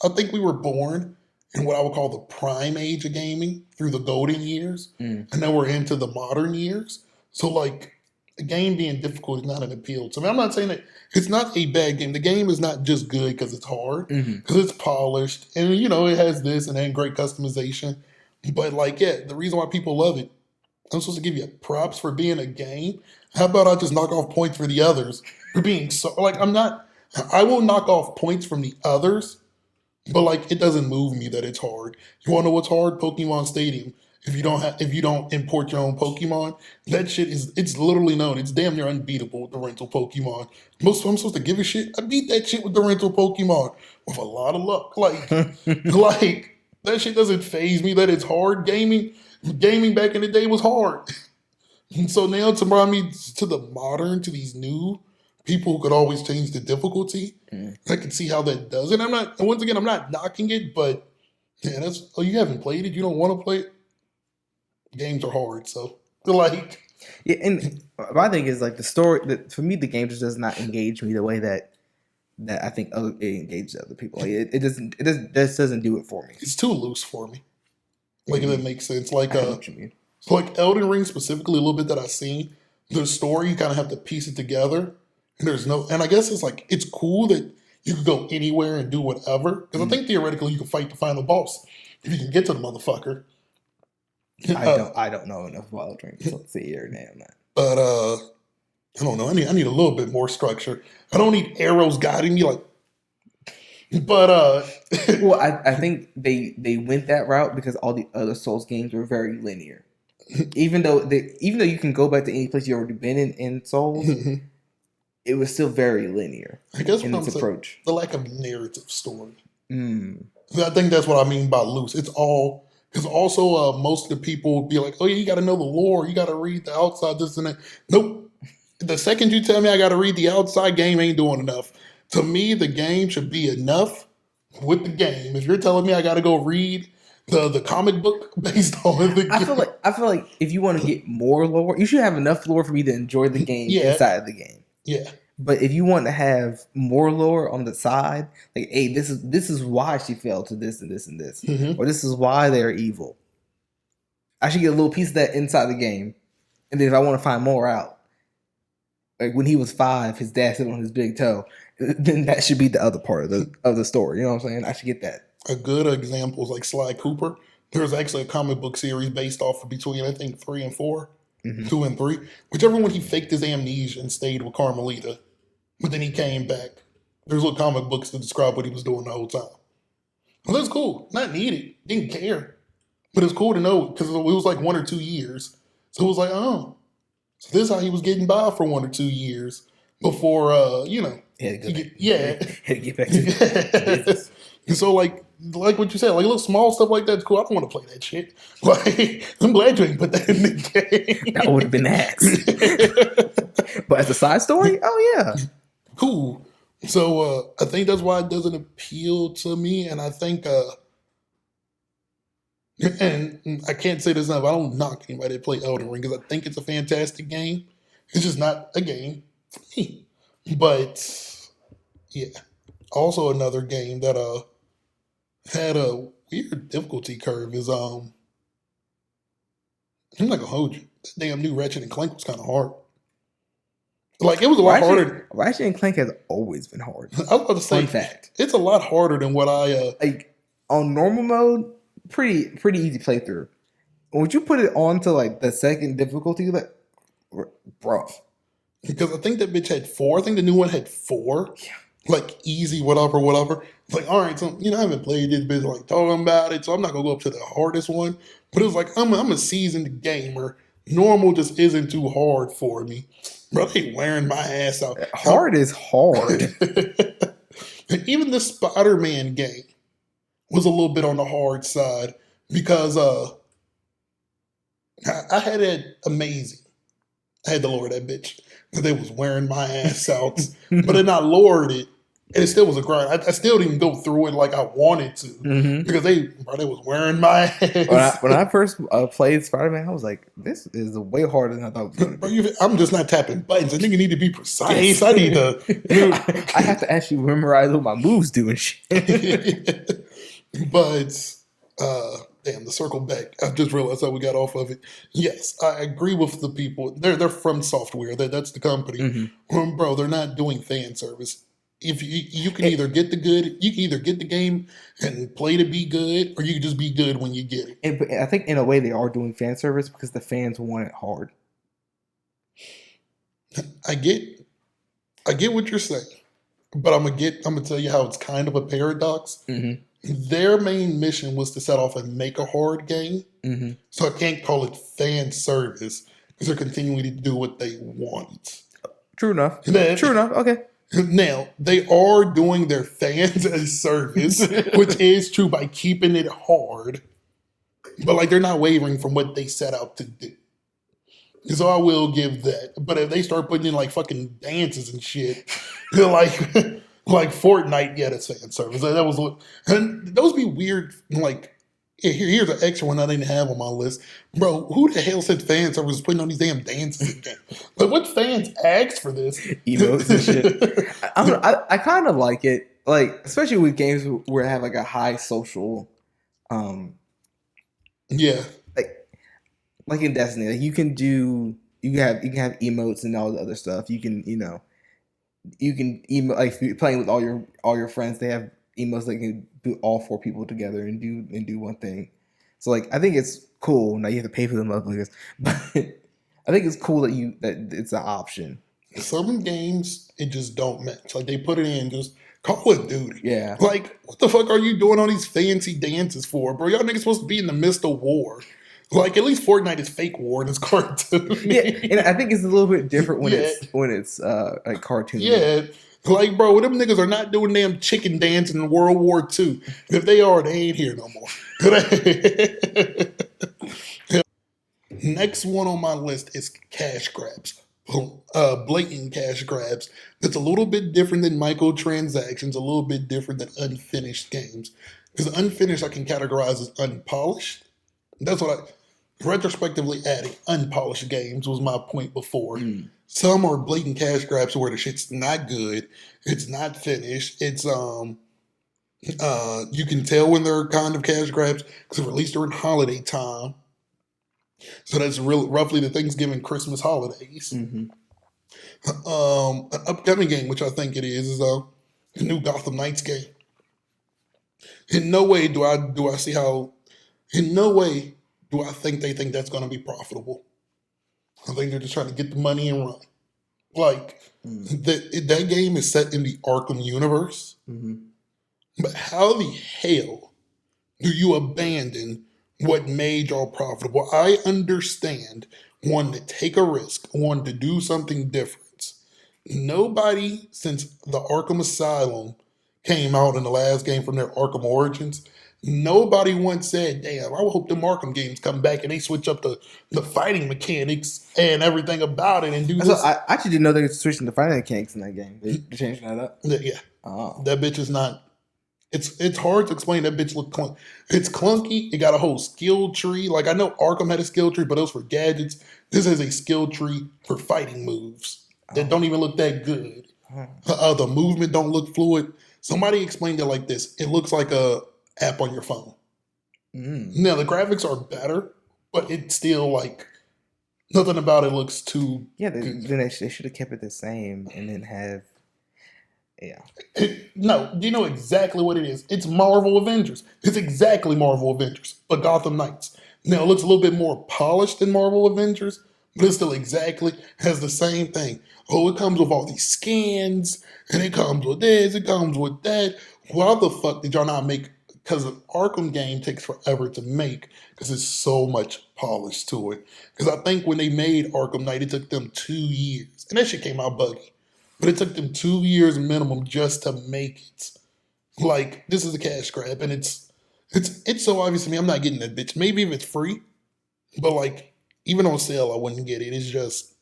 I think we were born in what I would call the prime age of gaming through the golden years, and then we're into the modern years. So like a game being difficult is not an appeal to me. I'm not saying that it's not a bad game. The game is not just good because it's hard, because it's polished and it has this and then great customization. But like, the reason why people love it, I'm supposed to give you props for being a game. How about I just knock off points for the others for being so like I will knock off points from the others, but like it doesn't move me that it's hard. You want to know what's hard? Pokemon Stadium. If you don't import your own Pokemon, that shit it's literally known. It's damn near unbeatable with the rental Pokemon. I'm supposed to give a shit. I beat that shit with the rental Pokemon with a lot of luck. Like like that shit doesn't faze me that it's hard. Gaming back in the day was hard. And so now to bring me to the modern, to these new people who could always change the difficulty, I can see how that does it. I'm not knocking it, but you haven't played it, you don't want to play it. Games are hard, so like and my thing is like the story. For me, the game just does not engage me the way that I think it engages other people. Like it doesn't do it for me. It's too loose for me. Like if that makes sense. Like I know what you mean. So like Elden Ring specifically, a little bit that I've seen, the story you kind of have to piece it together, and I guess it's like it's cool that you can go anywhere and do whatever. Because I think theoretically you can fight the final boss if you can get to the motherfucker. I don't know enough about Elden Ring to say here and there on that. But I don't know. I need a little bit more structure. I don't need arrows guiding me like But Well, I think they went that route because all the other Souls games were very linear. Even though you can go back to any place you already been in Souls, it was still very linear I guess in what its I'm saying, approach. the lack of narrative story. Mm. I think that's what I mean by loose. It's all because also most of the people will be like, "Oh yeah, you got to know the lore. You got to read the outside, this and that." Nope. The second you tell me I got to read the outside, game ain't doing enough. To me, the game should be enough with the game. If you're telling me I got to go read the comic book based on the game, I feel like if you want to get more lore, you should have enough lore for me to enjoy the game Yeah. inside of the game. yeah, But if you want to have more lore on the side, like, hey, this is why she fell to this and this and this, Mhm. or this is why they're evil. I should get a little piece of that inside the game, and then if I want to find more out, like when he was 5, his dad sat on his big toe, then that should be the other part of the story. You know what I'm saying? I should get that. a good example is like Sly Cooper. There's actually a comic book series based off of between I think 3 and 4, Mhm. 2 and 3, whichever one he faked his amnesia and stayed with Carmelita, but then he came back. There's little comic books to describe what he was doing the whole time. Well, that's cool. Not needed. Didn't care, but it's cool to know because it was like 1 or 2 years. So it was like, oh, so this is how he was getting by for 1 or 2 years before, you know, Had to he go get, yeah. had to get back to business. And so like what you said, like little small stuff like that's cool. I don't want to play that shit. Like I'm glad you ain't put that in the game. That would have been ass. But as a side story, oh yeah. Cool. So I think that's why it doesn't appeal to me, and I think and I can't say this enough. I don't knock anybody that play Elden Ring because I think it's a fantastic game. It's just not a game for me. But yeah, also another game that had a weird difficulty curve is I'm not gonna hold you. That damn new Ratchet and Clank was kind of hard. Like it was a lot harder. Ratchet and Clank has always been hard. I was about to say, Fun fact. it's a lot harder than what I. Like on normal mode, pretty easy playthrough. Would you put it on to like the second difficulty, like, bro? Because I think that bitch had 4. I think the new one had 4. Yeah. Like easy, whatever. It's like, all right, so I haven't played this bitch, like talking about it, so I'm not gonna go up to the hardest one. But it was like I'm a seasoned gamer. Normal just isn't too hard for me. Bro, they wearing my ass out. Hard is hard. Even the Spider-Man game was a little bit on the hard side because I had it amazing. I had to lower that bitch because they was wearing my ass out. But then I lowered it, and it still was a grind. I still didn't go through it like I wanted to Mhm. because they was wearing my ass. When I first played Spider-Man, I was like, this is way harder than I thought it was going to Bro, be. I'm just not tapping buttons. I think you need to be precise. I need to. I have to actually memorize what my moves do and shit. But damn, the circle back. I just realized how we got off of it. Yes, I agree with the people. They're from Software. That's the company. Mhm. Bro, they're not doing fan service. If you can either get the game and play to be good, or you can just be good when you get it. But I think in a way they are doing fan service because the fans want it hard. I get what you're saying, but I'm gonna tell you how it's kind of a paradox. Mm-hmm. Their main mission was to set off and make a hard game, Mm-hmm. so I can't call it fan service because they're continuing to do what they want. True enough. Now- True enough. Okay. Now, they are doing their fans a service, which is true by keeping it hard, but like they're not wavering from what they set out to do. So I will give that. But if they start putting in like fucking dances and shit, like Fortnite, yeah, that's fan service. That was what, and those be weird. Like, here's an extra one I didn't have on my list, bro. Who the hell said fan service was putting on these damn dances again? Like, what fans asked for this? Emotes and shit. I don't know, I kind of like it, like especially with games where it have like a high social, Yeah. like in Destiny, like you can have emotes and all the other stuff. You can emo, like if you're playing with all your friends, they have emotes that can do all 4 people together and do one thing. So like I think it's cool. Now you have to pay for them motherfuckers, but I think it's cool that it's an option. Some games it just don't match. Like they put it in just Call of Duty. Yeah. Like, what the fuck are you doing all these fancy dances for, bro? Y'all niggas supposed to be in the midst of war. Like, at least Fortnite is fake war in this cartoon. Yeah, and I think it's a little bit different when Yeah. it's like cartoon. Yeah. Like, bro, them niggas are not doing damn chicken dance in World War II. If they are, they ain't here no more. Next one on my list is cash grabs. Blatant cash grabs. That's a little bit different than microtransactions, a little bit different than unfinished games. Because unfinished I can categorize as unpolished. That's what I retrospectively adding unpolished games was my point before. Some are blatant cash grabs where the shit's not good, it's not finished, it's you can tell when they're kind of cash grabs because at least during holiday time. So that's roughly the Thanksgiving, Christmas holidays. Mm-hmm. An upcoming game, which I think it is the new Gotham Knights game. In no way do I see how. In no way do I think they think that's going to be profitable. I think they're just trying to get the money and run. Like that game is set in the Arkham universe, but how the hell do you abandon what made y'all profitable? I understand wanting to take a risk, wanting to do something different. Nobody since the Arkham Asylum came out in the last game from their Arkham Origins, nobody once said, damn, I hope the Arkham games come back and they switch up the fighting mechanics and everything about it and do So this. I actually didn't know they were switching the fighting mechanics in that game. They're changing that up. Yeah. Oh. That bitch is not. It's hard to explain. That bitch look clunky. It's clunky. It got a whole skill tree. Like I know Arkham had a skill tree, but those for gadgets. This has a skill tree for fighting moves that don't even look that good. The movement don't look fluid. Somebody explained it like this. It looks like a app on your phone. Now the graphics are better, but it's still like nothing about it looks too. Yeah, then they should have kept it the same and then have. Yeah. No, you know exactly what it is. It's Marvel Avengers. It's exactly Marvel Avengers, but Gotham Knights. Now it looks a little bit more polished than Marvel Avengers, but it still exactly has the same thing. Oh, it comes with all these skins, and it comes with this, it comes with that. Why the fuck did y'all not make? Because an Arkham game takes forever to make because there's so much polish to it. Because I think when they made Arkham Knight, it took them 2 years, and that shit came out buggy. But it took them 2 years minimum just to make it. Like, this is a cash grab, and it's so obvious to me. I'm not getting that bitch. Maybe if it's free, but like, even on sale, I wouldn't get it. It's just,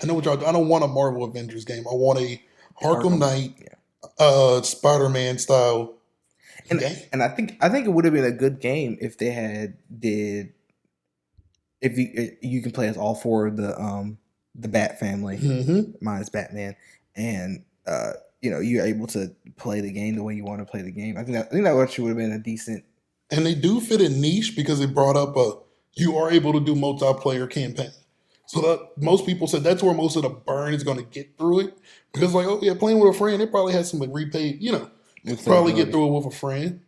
I know what y'all. I don't want a Marvel Avengers game. I want a Arkham Knight, Spider-Man style game. And I think it would have been a good game if they did. If you can play as all four of the Bat family minus Batman. And you're able to play the game the way you want to play the game. I think that actually would have been a decent. And they do fit a niche because it brought up you are able to do multiplayer campaign. So that most people said that's where most of the burn is going to get through it. Because like, oh yeah, playing with a friend, it probably has some like repay, probably get through it with a friend.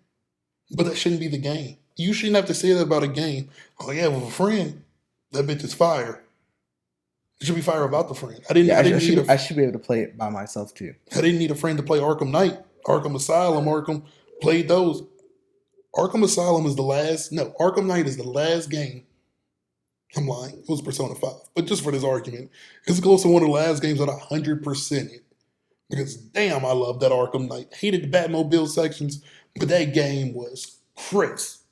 But that shouldn't be the game. You shouldn't have to say that about a game. Oh yeah, with a friend, that bitch is fire. It should be fire about the friend. I should be able to play it by myself too. I didn't need a friend to play Arkham Knight, Arkham Asylum, Arkham. Played those. Arkham Asylum is the last. No, Arkham Knight is the last game. I'm lying. It was Persona 5. But just for this argument, it's close to one of the last games that I 100% it. Because damn, I love that Arkham Knight. Hated the Batmobile sections, but that game was crisp.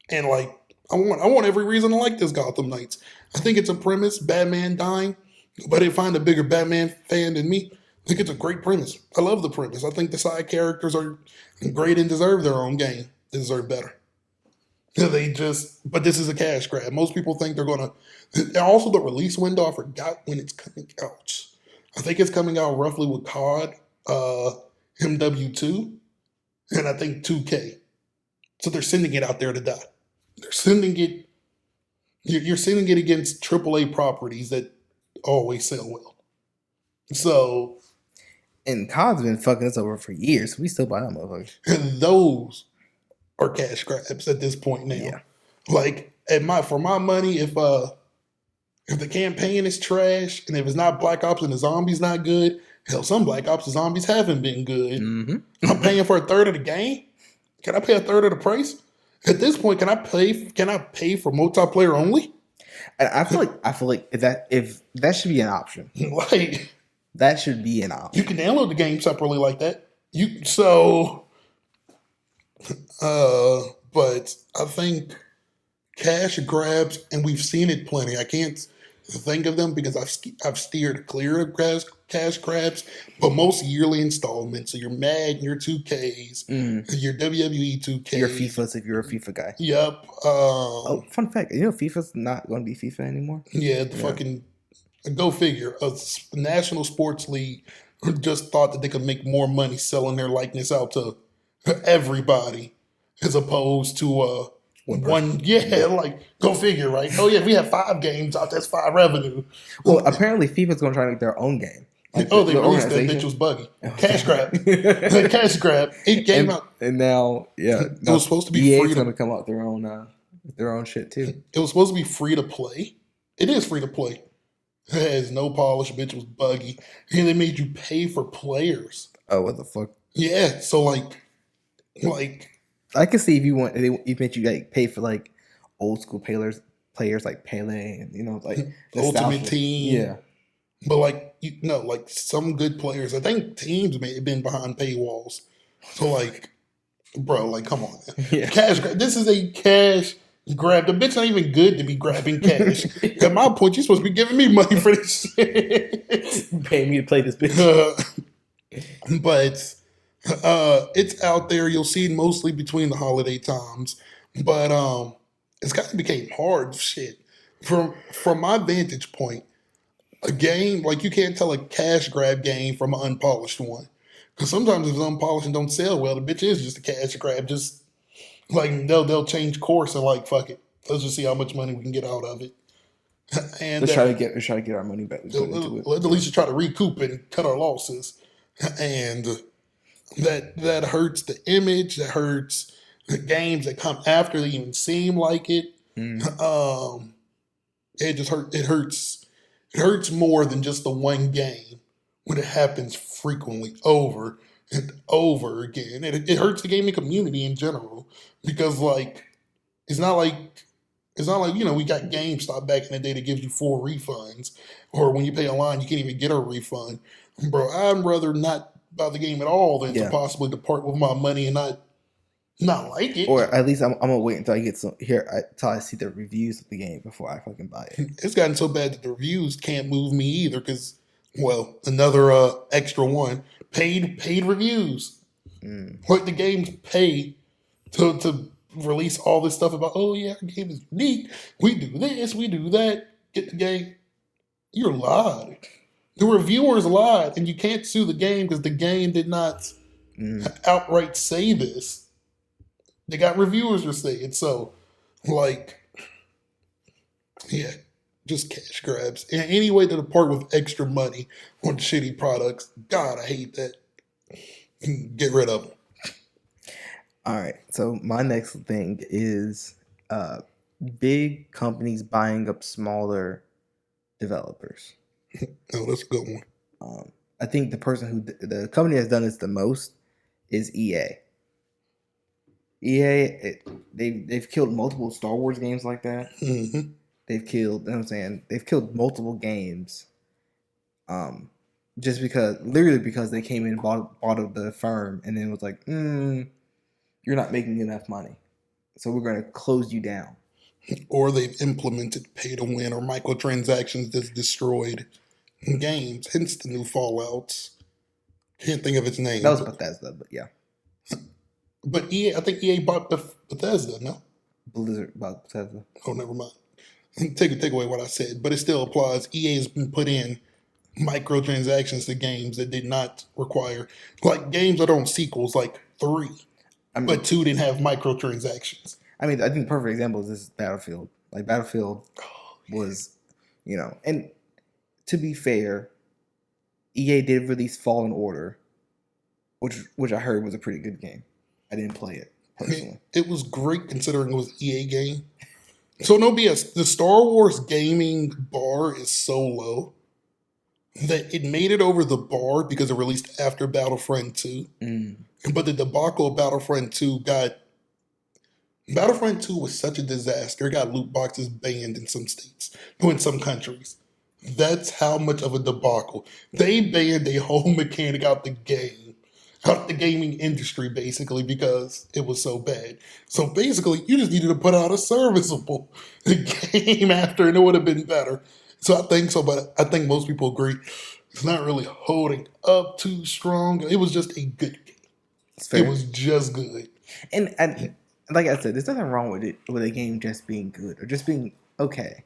And like, I want every reason to like this Gotham Knights. I think it's a premise, Batman dying. Nobody find a bigger Batman fan than me. I think it's a great premise. I love the premise. I think the side characters are great and deserve their own game. They deserve better. But this is a cash grab. Most people think they're going to, also the release window, I forgot when it's coming out. I think it's coming out roughly with COD, MW2, and I think 2K. So they're sending it out there to die. They're sending it, you're sending it against AAA properties that always sell well. So. And COD's been fucking us over for years. We still buy them motherfuckers. And those are cash grabs at this point now. Yeah. Like, for my money, if the campaign is trash and if it's not Black Ops and the zombies not good, Hell, some Black Ops Zombies haven't been good. Mm-hmm. I'm paying for a third of the game. Can I pay a third of the price? At this point, can I pay for multiplayer only? And I feel like if that should be an option. Like, That should be an you option. can download the game separately like that. But I think cash grabs, and we've seen it plenty. I can't think of them because I've steered clear of cash grabs, but most yearly installments. So your Madden, your 2Ks, your WWE 2K, Your FIFAs if you're a FIFA guy. Yep. Oh, fun fact. You know FIFA's not going to be FIFA anymore? Yeah, the fucking go figure. A national sports league just thought that they could make more money selling their likeness out to everybody as opposed to one. Yeah, like go figure, right? Oh yeah, we have 5 games out. That's 5 revenue. Well, apparently FIFA's going to try to make their own game. Like Oh, they the released that organization. bitch was buggy. Cash grab. Cash grab. It came out. And now, yeah. It was supposed to be EA's free going to. to come out with their own shit too. It was supposed to be free to play. It is free to play. It has no polish. Bitch was buggy, and they made you pay for players. Oh, what the fuck? Yeah, so like I can see if you want, if meant you like pay for like old school players like Pele and like Ultimate nostalgia. Team. Yeah. But like some good players. I think teams may have been behind paywalls. So like, bro, like come on, man. Yeah. Cash grab. This is a cash grab. The bitch not even good to be grabbing cash. At my point, you're supposed to be giving me money for this shit. Pay me to play this bitch. But it's out there. You'll see it mostly between the holiday times. But it's kind of became hard shit. From my vantage point, a game like you can't tell a cash grab game from an unpolished one. Because sometimes if it's unpolished and don't sell well, the bitch is just a cash grab. Just like they'll change course and like fuck it. Let's just see how much money we can get out of it. And Let's try to get our money back. Let's get into it. let's at least try to recoup and cut our losses. And that hurts the image. That hurts the games that come after they even seem like it. It just hurts. It hurts more than just the one game when it happens frequently over and over again. And it hurts the gaming community in general because like it's not like we got GameStop back in the day that gives you 4 refunds, or when you pay online you can't even get a refund. Bro, I'd rather not buy the game at all than to possibly depart with my money and not like it. Or at least I'm gonna wait until I get until I see the reviews of the game before I fucking buy it. It's gotten so bad that the reviews can't move me either because, well, another extra one, paid reviews. Like the games pay to release all this stuff about, oh yeah, our game is unique. We do this, we do that. Get the game. You're lied. The reviewers lied, and you can't sue the game because the game did not outright say this. They got reviewers to say it. So, like, yeah, just cash grabs. And any way to depart with extra money on shitty products, God, I hate that. Get rid of them. All right. So my next thing is big companies buying up smaller developers. Oh, that's a good one. I think the company that's done this the most is EA. They've killed multiple Star Wars games like that. Mm-hmm. They've killed, they've killed multiple games, just because they came in and bought up the firm and then was like, you're not making enough money, so we're going to close you down. Or they've implemented pay to win or microtransactions that's destroyed games. Hence the new Fallouts. Can't think of its name. That was Bethesda, but yeah. But EA, I think EA bought Bethesda, no? Blizzard bought Bethesda. Oh, never mind. Take away what I said, but it still applies. EA has been put in microtransactions to games that did not require, like games that own sequels, like 3, but 2 didn't have microtransactions. I mean, I think the perfect example is this Battlefield. Like Battlefield was, and to be fair, EA did release Fallen Order, which I heard was a pretty good game. I didn't play it personally. It was great considering it was an EA game. So no BS. The Star Wars gaming bar is so low. that it made it over the bar because it released after Battlefront 2. But the debacle of Battlefront 2 was such a disaster. It got loot boxes banned in some states, no, in some countries. That's how much of a debacle. They banned a whole mechanic out the game, out the gaming industry, basically, because it was so bad. So basically, you just needed to put out a serviceable game after, and it would have been better. So I think so, but I think most people agree it's not really holding up too strong. It was just a good game. It's fair. It was just good. And like I said, there's nothing wrong with it, with a game just being good or just being okay.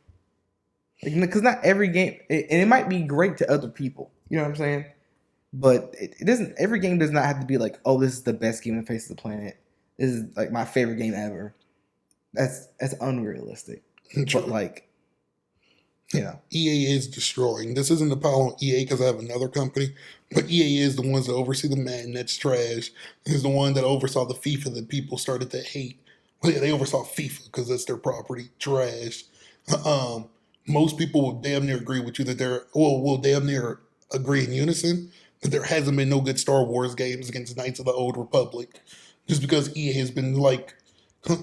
Because not every game, and it might be great to other people. You know what I'm saying? But it doesn't. Every game does not have to be like, oh, this is the best game on the face of the planet. This is like my favorite game ever. That's unrealistic. True. But like, you know, EA is destroying. This isn't a pile on EA because I have another company, but EA is the ones that oversee the Madden that's trash. Is the one that oversaw the FIFA that people started to hate. Well, yeah, they oversaw FIFA because that's their property. Trash. Most people will damn near agree with you that will damn near agree in unison that there hasn't been no good Star Wars games against Knights of the Old Republic, just because EA has been like,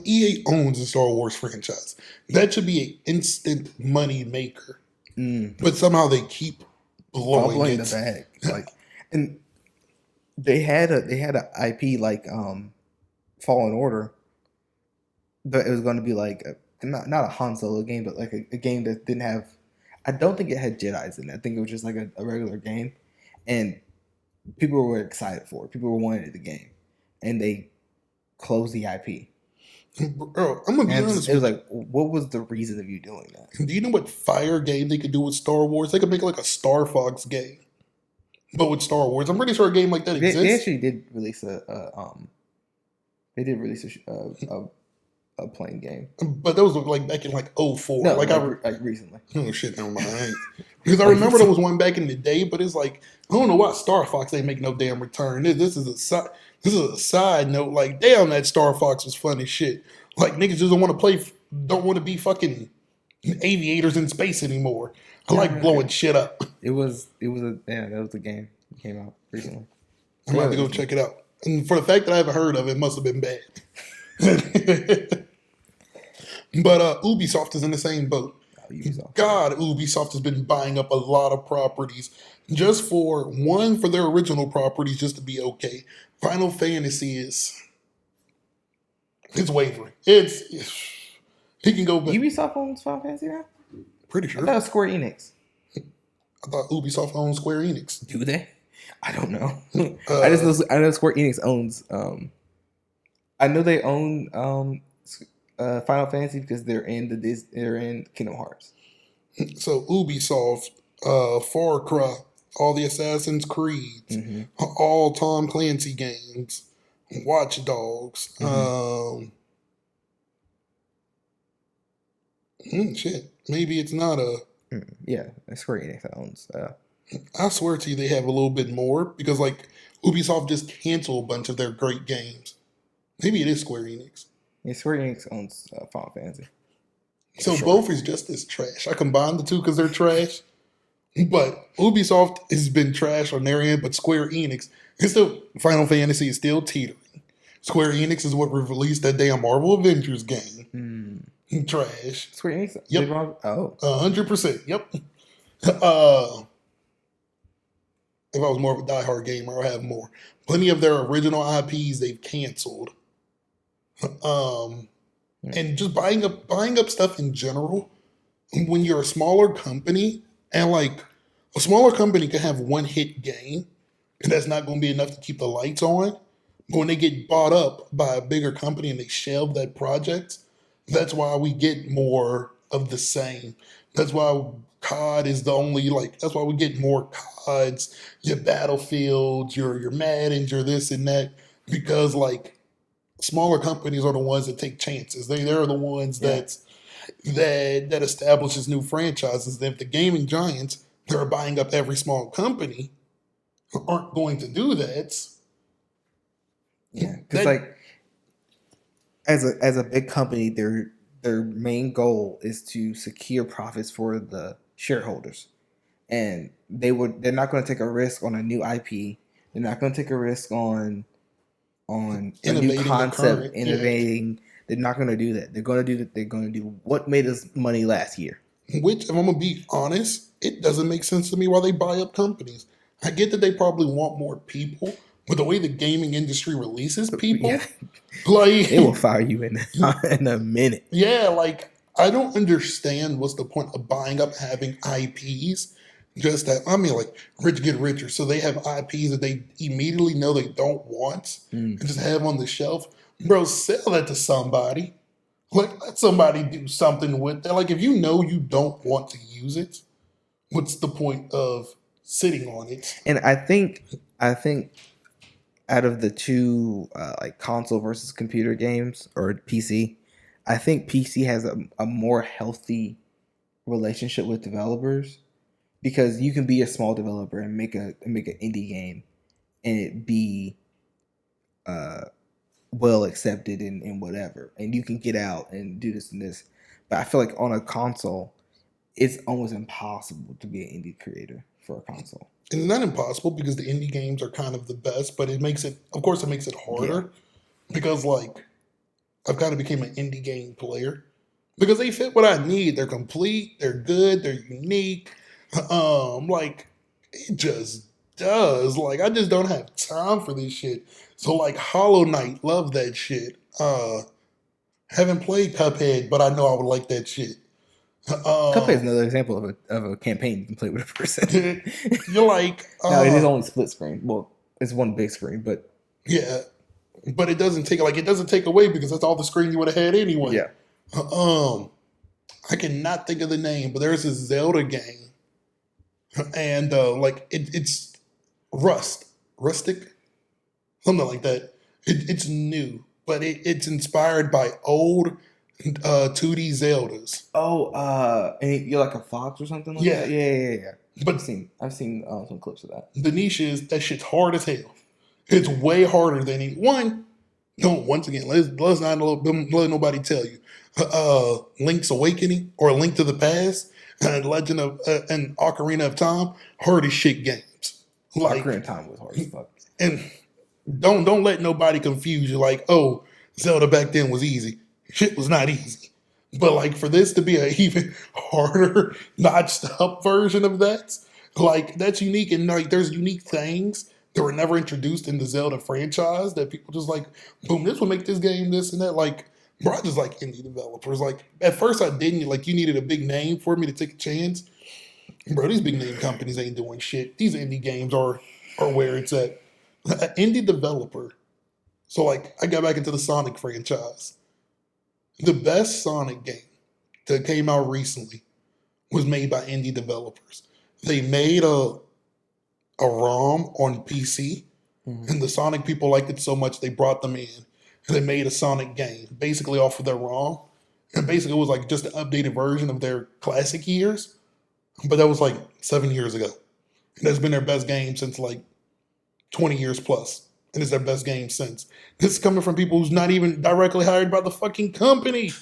EA owns the Star Wars franchise. That should be an instant money maker, but somehow they keep blowing the bag. Like, and they had a IP like Fallen Order, but it was going to be like not a Han Solo game, but like a game that didn't have. I don't think it had Jedis in it. I think it was just like a regular game, and people were excited for it. People were wanting the game, and they closed the IP. Bro, I'm gonna be honest. It was like, what was the reason of you doing that? Do you know what fire game they could do with Star Wars? They could make like a Star Fox game, but with Star Wars. I'm pretty sure a game like that exists. They actually did release a playing game, but that was like back in like 04. No, like recently. Oh shit, never mind. Because I remember there was one back in the day, but it's like I don't know why Star Fox ain't make no damn return. This is a side note. Like, damn, that Star Fox was fun as shit. Like, niggas just don't want to be fucking aviators in space anymore. I like blowing shit up. That was the game that came out recently. I'm about to go check it out. And for the fact that I haven't heard of it, it must have been bad. But Ubisoft is in the same boat. God, Ubisoft has been buying up a lot of properties just for their original properties just to be okay. Final Fantasy it's wavering. He can go back. Ubisoft owns Final Fantasy now? Pretty sure. I thought it was Square Enix. I thought Ubisoft owns Square Enix. Do they? I don't know. I know Square Enix owns. I know they own Final Fantasy because they're in Kingdom Hearts. So Ubisoft, Far Cry, all the Assassin's Creeds, all Tom Clancy games, Watch Dogs. Shit, maybe it's not a. Yeah, Square Enix owns. I swear to you, they have a little bit more because like Ubisoft just canceled a bunch of their great games. Maybe it is Square Enix. Yeah, Square Enix owns Final Fantasy. So both is just as trash. I combined the two because they're trash. But Ubisoft has been trash on their end, but Square Enix is still Final Fantasy is still teetering. Square Enix is what released that damn Marvel Avengers game. Trash. Square Enix? Yep. 100%. Yep. If I was more of a diehard gamer, I'd have more. Plenty of their original IPs they've canceled. And just buying up stuff in general. When you're a smaller company, and like a smaller company can have one hit game, and that's not going to be enough to keep the lights on. But when they get bought up by a bigger company and they shelve that project, that's why we get more of the same. That's why COD is the only that's why we get more CODs, your Battlefields, your Maddens, your this and that, because like smaller companies are the ones that take chances. They're the ones that establishes new franchises. And if the gaming giants that are buying up every small company aren't going to do that. Yeah, because as a big company, their main goal is to secure profits for the shareholders, and they're not going to take a risk on a new IP. They're not going to take a risk on a Innovating new the concept, current, innovating. They're not going to do that. They're going to do that. They're going to do what made us money last year. Which, if I'm gonna be honest, it doesn't make sense to me why they buy up companies. I get that they probably want more people, but the way the gaming industry releases people, Yeah. like They will fire you in a minute. yeah, like I don't understand what's the point of buying up having IPs. Just that I mean, like rich get richer, so they have IPs that they immediately know they don't want and just have on the shelf. Bro, sell that to somebody. Like let somebody do something with that. Like if you know you don't want to use it, what's the point of sitting on it? And I think out of the two like console versus computer games or PC, I think PC has a more healthy relationship with developers because you can be a small developer and make an indie game and it be well accepted and whatever, and you can get out and do this and this. But I feel like on a console, it's almost impossible to be an indie creator for a console. And it's not impossible because the indie games are kind of the best, but it makes it, of course, it makes it harder because, like, I've kind of became an indie game player because they fit what I need. They're complete, they're good, they're unique. Like, it just does. Like, I just don't have time for this shit. So, like, Hollow Knight, love that shit. Haven't played Cuphead, but I know I would like that shit. Cuphead is another example of a campaign you can play with a person. You're like, No, it is only split screen. Well, it's one big screen, but yeah, but it doesn't take away because that's all the screen you would have had anyway. yeah. I cannot think of the name, but there's this Zelda game, and like it's rustic, something like that. It's new, but it's inspired by old 2D Zeldas. Oh, and you're like a fox or something like Yeah. that? Yeah. But I've seen some clips of that. the niche is that shit's hard as hell. It's way harder than once again, let's not let nobody tell you. Link's Awakening or Link to the Past and Legend of and Ocarina of Time, hard as shit games. Like, Ocarina of Time was hard as fuck. and don't let nobody confuse you. Like, oh, Zelda back then was easy. Shit was not easy. But like for this to be an even harder, notched up version of that, like that's unique. And like there's unique things that were never introduced in the Zelda franchise that people just like, boom, this will make this game this and that. Like, bro, I just like indie developers. Like at first I didn't. Like you needed a big name for me to take a chance. Bro, these big name companies ain't doing shit. These indie games are where it's at. An indie developer. So like I got back into the Sonic franchise. The best Sonic game that came out recently was made by indie developers. They made a ROM on PC, and the Sonic people liked it so much they brought them in, and they made a Sonic game basically off of their ROM. And basically it was like just an updated version of their classic years, but that was like 7 years ago. And that's been their best game since like 20 years plus. And it's their best game since. This is coming from people who's not even directly hired by the fucking company.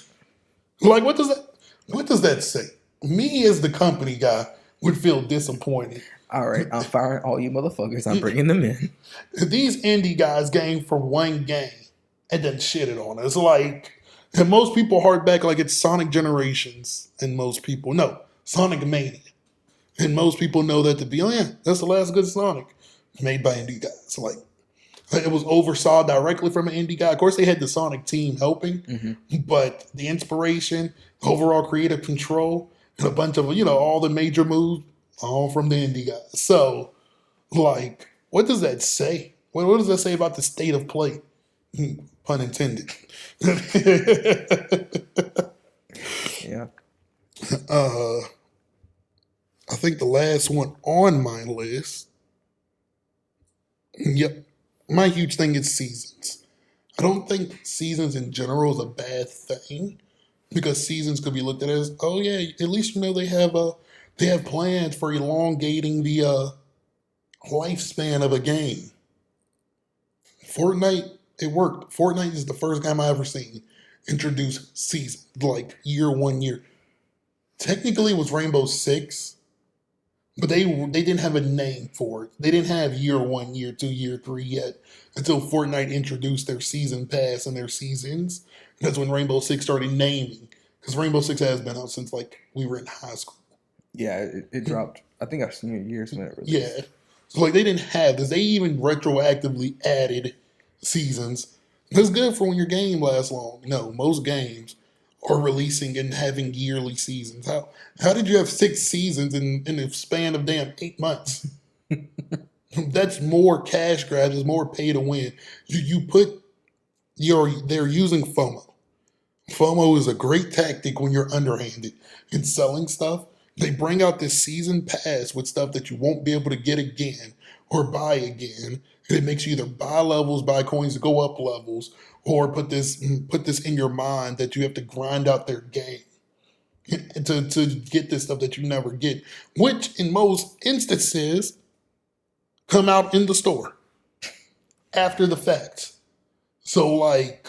Like, what does that say? Me as the company guy would feel disappointed. All right, I'm firing all you motherfuckers. I'm bringing them in. These indie guys game for one game and then shitted on us. Like, and most people hard back like it's Sonic Generations, and most people no Sonic Mania, and most people know that to be that's the last good Sonic made by indie guys. Like. It was oversaw directly from an indie guy. Of course, they had the Sonic team helping, but the inspiration, overall creative control, and a bunch of, all the major moves, all from the indie guys. So, like, what does that say? What does that say about the state of play? Pun intended. Yeah. I think the last one on my list. Yep. My huge thing is seasons. I don't think seasons in general is a bad thing because seasons could be looked at as, oh yeah, at least they have plans for elongating the lifespan of a game. Fortnite, it worked. Fortnite is the first game I ever seen introduce season, like year 1 year. Technically it was Rainbow Six, but they didn't have a name for it. They didn't have year 1, year 2, year 3 yet until Fortnite introduced their season pass and their seasons. That's when Rainbow Six started naming, because Rainbow Six has been out since like we were in high school. Yeah, it dropped. I think our senior years when it released. Yeah, so like they didn't have this. They even retroactively added seasons. That's good for when your game lasts long. No, most games are releasing and having yearly seasons. How did you have 6 seasons in the span of damn 8 months? That's more cash grabs. It's more pay to win. You put they're using FOMO. FOMO is a great tactic when you're underhanded in selling stuff. They bring out this season pass with stuff that you won't be able to get again or buy again. And it makes you either buy levels, buy coins to go up levels, or put this in your mind that you have to grind out their game to get this stuff that you never get, which in most instances come out in the store after the fact. So like,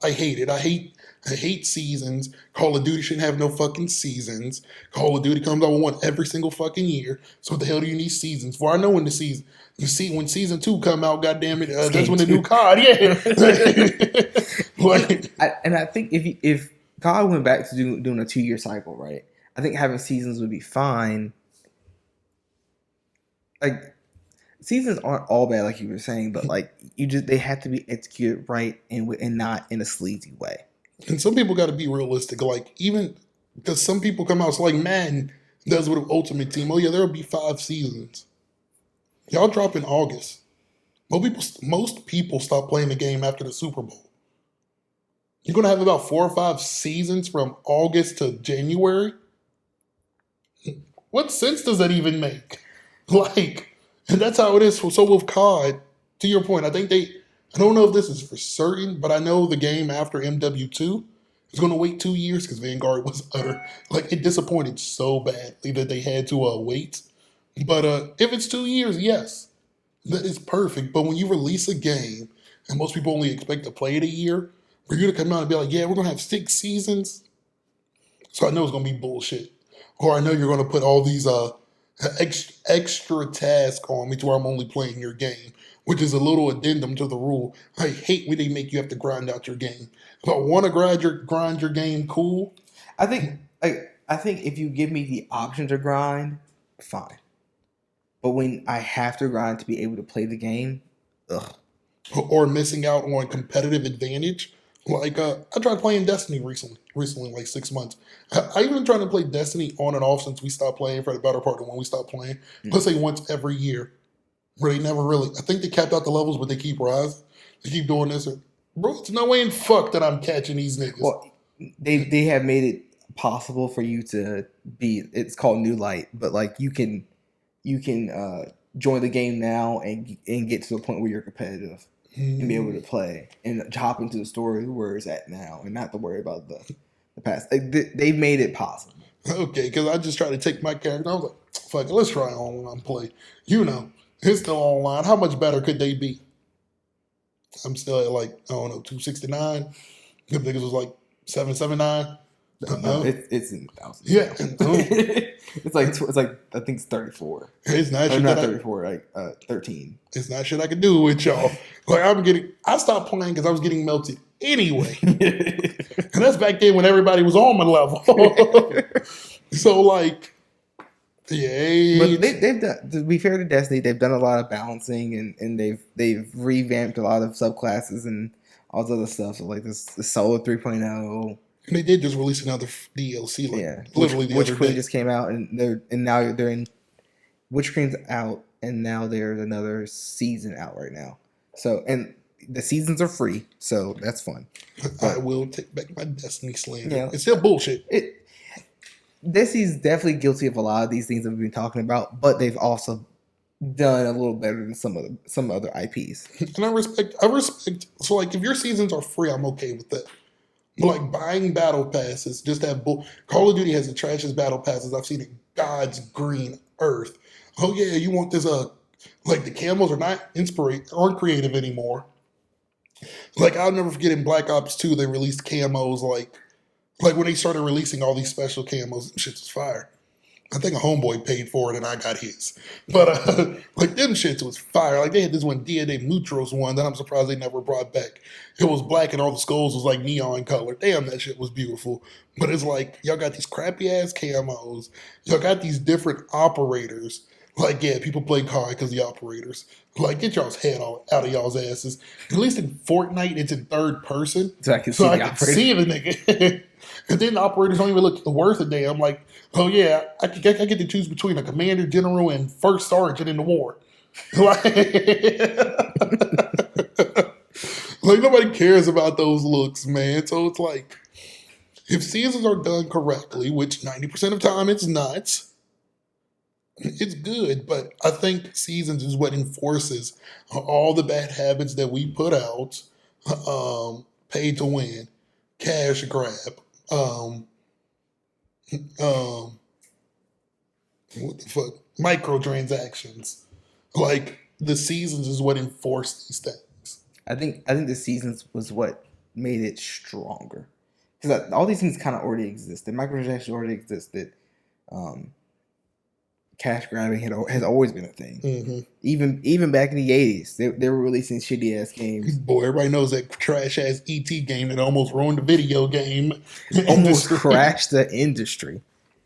I hate it. I hate seasons. Call of Duty shouldn't have no fucking seasons. Call of Duty comes out with one every single fucking year. So what the hell do you need seasons for? I know when the season, you see when season 2 come out, goddamn it, that's when the new COD, yeah. Like, I think if COD went back to doing a 2-year cycle, right? I think having seasons would be fine. Like, seasons aren't all bad, like you were saying, but like they have to be executed right and not in a sleazy way. and some people got to be realistic. Like even because some people come out, so like Madden does with Ultimate Team. Oh yeah, there'll be 5 seasons. Y'all drop in August. Most people stop playing the game after the Super Bowl. You're gonna have about 4 or 5 seasons from August to January. What sense does that even make? Like, and that's how it is. So with COD, to your point, I don't know if this is for certain, but I know the game after MW2 is going to wait 2 years because Vanguard was it disappointed so badly that they had to wait. But if it's 2 years, yes, that is perfect. But when you release a game and most people only expect to play it a year, for you to come out and be like, yeah, we're going to have 6 seasons. So I know it's going to be bullshit. Or I know you're going to put all these extra tasks on me to where I'm only playing your game, which is a little addendum to the rule. I hate when they make you have to grind out your game. If I want to grind your game, cool. I think if you give me the option to grind, fine. But when I have to grind to be able to play the game, ugh. Or missing out on competitive advantage. Like, I tried playing Destiny recently, like 6 months. I even tried to play Destiny on and off since we stopped playing for the better part of when we stopped playing. Let's say once every year. Where they never really, I think they capped out the levels, but they keep rising. They keep doing this. Bro, there's no way in fuck that I'm catching these niggas. Well, they have made it possible for you to be, it's called New Light, but like you can join the game now and get to the point where you're competitive. And be able to play and hop into the story where it's at now and not to worry about the past. They've made it possible. Okay, because I just tried to take my character. I was like, fuck it, let's try online play. You know, it's still online. How much better could they be? I'm still at like, I don't know, 269. The niggas was like 779. No, it's in thousands. Yeah. it's like I think it's 34. It's not Or shit not that 34, like 13. it's not shit I could do with y'all. Like I stopped playing because I was getting melted anyway. And that's back then when everybody was on my level. So like, yeah. But they've done, to be fair to Destiny, they've done a lot of balancing and they've revamped a lot of subclasses and all this other stuff. So like this Solo 3.0. And they did just release another DLC, like literally the Witch other Queen day. just came out, and now they're in. Witch Queen's out, and now there's another season out right now. So and the seasons are free, so that's fun. I will take back my Destiny slander. Yeah. It's still bullshit. Destiny's definitely guilty of a lot of these things that we've been talking about, but they've also done a little better than some other IPs. And I respect. So like, if your seasons are free, I'm okay with that. But like buying battle passes, just to have Call of Duty has the trashiest battle passes I've seen in God's green earth. Oh yeah, you want this? Like the camos aren't creative anymore. Like I'll never forget in Black Ops 2, they released camos like when they started releasing all these special camos, shit was fire. I think a homeboy paid for it and I got his. But like them shits was fire. Like they had this one Dia de Muertos one that I'm surprised they never brought back. It was black and all the skulls was like neon color. Damn, that shit was beautiful. But it's like y'all got these crappy ass camos. Y'all got these different operators. Like yeah, people play COD because the operators. Like get y'all's head out of y'all's asses. At least in Fortnite, it's in third person, So I can see so I the can operator. see the nigga. And then the operators don't even look worth a damn. Like, oh yeah, I get to choose between a commander, general, and first sergeant in the war. Like, like nobody cares about those looks, man. So it's like, if seasons are done correctly, which 90% of the time it's not, it's good. But I think seasons is what enforces all the bad habits that we put out. Pay to win, cash grab, what the fuck, microtransactions. Like the seasons is what enforce these things. I think the seasons was what made it stronger because all these things kind of already existed. Microtransactions already existed. Cash grabbing has always been a thing. Mm-hmm. Even back in the 80s, they were releasing shitty ass games. Boy, everybody knows that trash ass ET game that almost ruined the video game. Almost industry. crashed the industry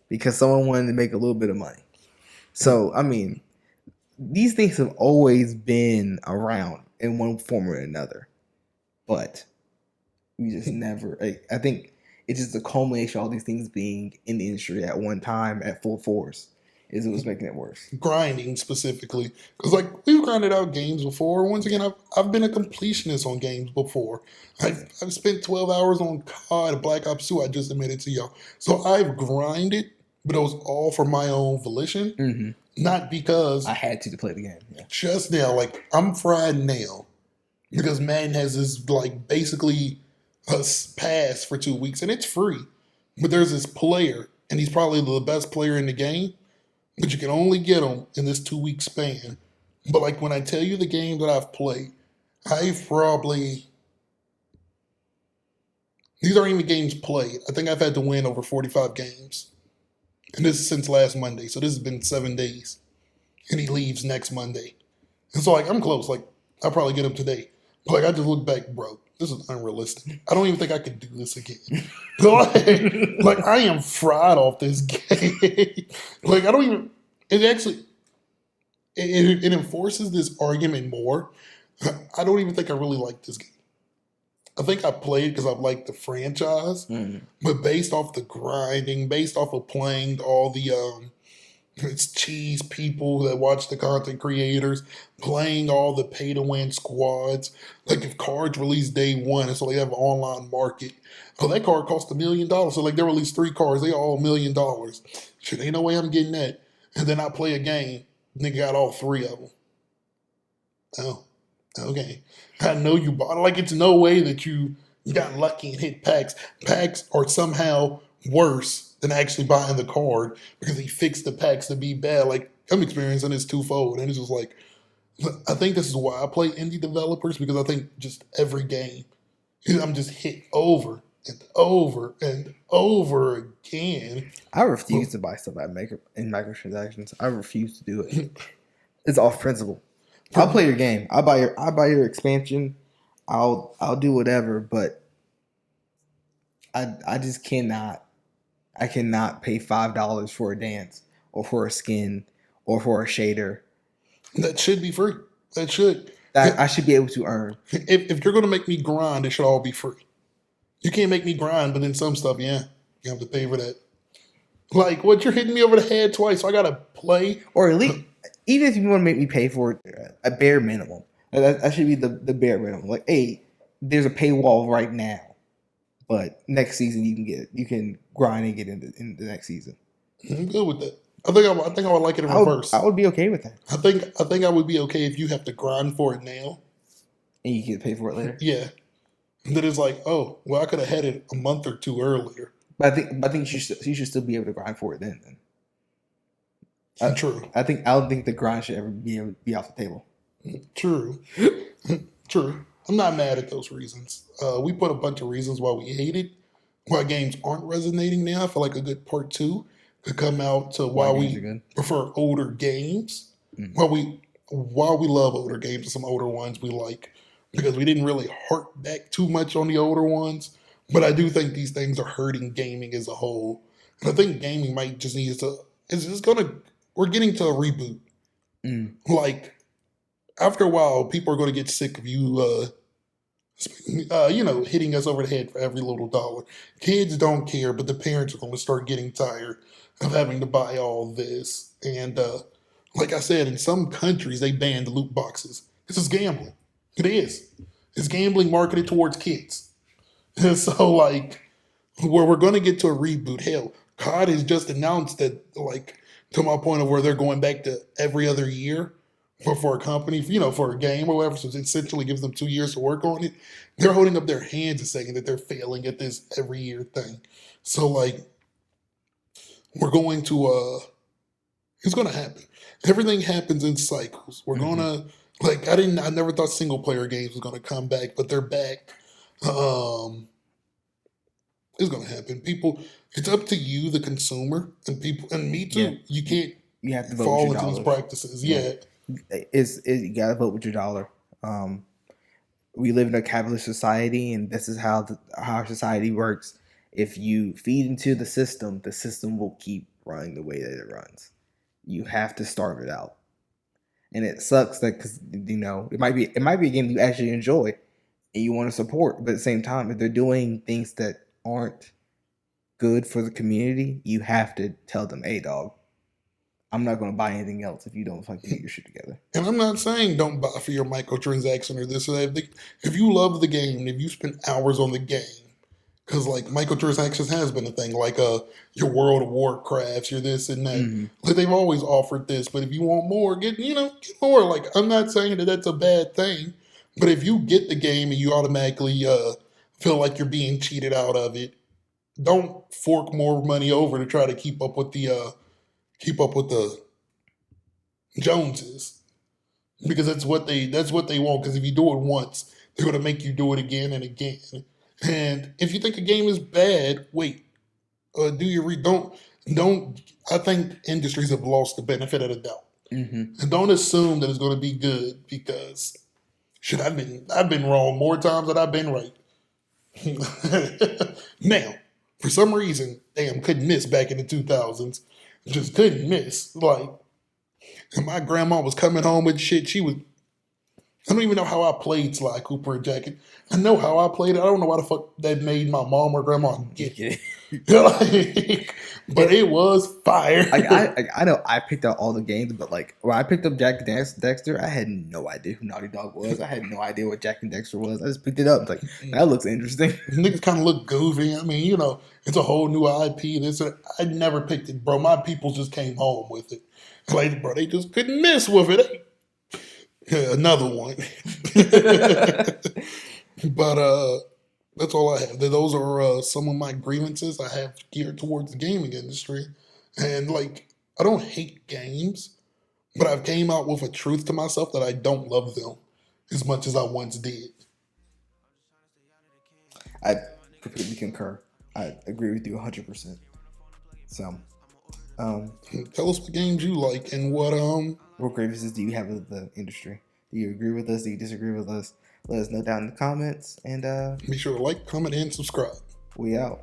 because someone wanted to make a little bit of money. So I mean, these things have always been around in one form or another, but we just never. I think it's just the culmination of all these things being in the industry at one time at full force is what's making it worse. Grinding specifically, because like we've grinded out games before. Once again, I've been a completionist on games before. I've spent 12 hours on COD, Black Ops 2. I just admitted to y'all. So I've grinded, but it was all for my own volition, Mm-hmm. not because I had to play the game. Yeah. just now. Like I'm fried now because Madden has this like basically a pass for 2 weeks and it's free. But there's this player, and he's probably the best player in the game. But you can only get them in this 2 week span. But like when I tell you the game that I've played, these aren't even games played. I think I've had to win over 45 games. And this is since last Monday. So this has been 7 days. And he leaves next Monday. And so like I'm close. Like I'll probably get him today. But like I just look back, bro, this is unrealistic. I don't even think I could do this again. like I am fried off this game. Like I don't even. It actually it enforces this argument more. I don't even think I really like this game. I think I played because I like the franchise, but based off the grinding, based off of playing all the it's cheese people that watch the content creators, playing all the pay to win squads. Like if cards release day one, and so they have an online market. Oh, that card cost $1 million. So like they release 3 cards, they all $1 million. Shit, ain't no way I'm getting that. And then I play a game, nigga got all 3 of them. Oh, okay. I know you bought it. Like it's no way that you got lucky and hit packs. Packs are somehow worse than actually buying the card because he fixed the packs to be bad. Like I'm experiencing this twofold, and it's just like I think this is why I play indie developers because I think just every game I'm just hit over and over and over again. I refuse to buy stuff in microtransactions. I refuse to do it. It's off principle. I'll play your game. I'll buy your expansion. I'll do whatever, but I just cannot. I cannot pay $5 for a dance or for a skin or for a shader. That should be free. That should. I should be able to earn. If you're gonna make me grind, it should all be free. You can't make me grind, but then some stuff, yeah, you have to pay for that. Like what, you're hitting me over the head twice, so I gotta play. Or at least, even if you want to make me pay for it, a bare minimum. That should be the bare minimum. Like, hey, there's a paywall right now, but next season you can grind and get in the next season. I'm good with that. I think I would like it in reverse. I would be okay with that. I think I would be okay if you have to grind for it now. And you get paid for it later. Yeah. And then it's like, oh, well, I could have had it a month or 2 earlier. But I think you should still be able to grind for it then. True. I don't think the grind should ever be off the table. True. True. I'm not mad at those reasons. We put a bunch of reasons why we hate it, why games aren't resonating now. I feel like a good part 2 could come out to Why why games are we good. prefer older games. Mhm. While we love older games and some older ones we like, because we didn't really hark back too much on the older ones. But I do think these things are hurting gaming as a whole. And I think gaming might just need to, it's just gonna, we're getting to a reboot. Mm. Like, after a while, people are going to get sick of you, hitting us over the head for every little dollar. Kids don't care, but the parents are going to start getting tired of having to buy all this. And like I said, in some countries, they banned loot boxes. This is gambling. It is. It's gambling marketed towards kids. And so, like, where we're going to get to a reboot, hell, COD has just announced that, like, to my point of where they're going back to every other year for a company, for a game or whatever, so it essentially gives them 2 years to work on it. They're holding up their hands and saying that they're failing at this every year thing. So, like, we're going to, it's going to happen. Everything happens in cycles. We're going to, like, I never thought single player games was going to come back, but they're back. It's going to happen. People, it's up to you, the consumer, and people, and me too. Yeah. You can't You have to vote fall with into your these dollars. practices. Yeah. You gotta vote with your dollar. We live in a capitalist society, and this is how our society works. If you feed into the system will keep running the way that it runs. You have to starve it out, and it sucks that because it might be a game you actually enjoy and you want to support, but at the same time, if they're doing things that aren't good for the community, you have to tell them, "Hey, dog, I'm not going to buy anything else if you don't fucking get your shit together." And I'm not saying don't buy for your microtransaction or this or that. If you love the game, if you spend hours on the game, because like microtransactions has been a thing, like your World of Warcrafts, your this and that. Mhm. Like they've always offered this, but if you want more, get more. Like I'm not saying that that's a bad thing, but if you get the game and you automatically feel like you're being cheated out of it, don't fork more money over to try to keep up with the Joneses, because that's what they want. Because if you do it once, they're gonna make you do it again and again. And if you think a game is bad, wait, do your don't. I think industries have lost the benefit of the doubt, and don't assume that it's going to be good, because shit, I've been wrong more times than I've been right. Now, for some reason, damn, couldn't miss back in the 2000s. Just couldn't miss. Like, and my grandma was coming home with shit. I don't even know how I played Sly Cooper and Jacket. I know how I played it. I don't know why the fuck that made my mom or grandma get it. Like, but it was fire. I know I picked out all the games, but like when I picked up Jack and Dexter, I had no idea who Naughty Dog was. I had no idea what Jack and Dexter was. I just picked it up. It's like, that looks interesting. Niggas kind of look goofy. I mean, it's a whole new IP. I never picked it, bro. My people just came home with it. Like, bro, they just couldn't miss with it. Yeah, another one. But that's all I have. Those are some of my grievances I have geared towards the gaming industry. And like, I don't hate games, but I've came out with a truth to myself that I don't love them as much as I once did. I completely concur. I agree with you 100%. So, Tell us what games you like and what grievances do you have with the industry? Do you agree with us? Do you disagree with us? Let us know down in the comments, and be sure to like, comment, and subscribe. we out.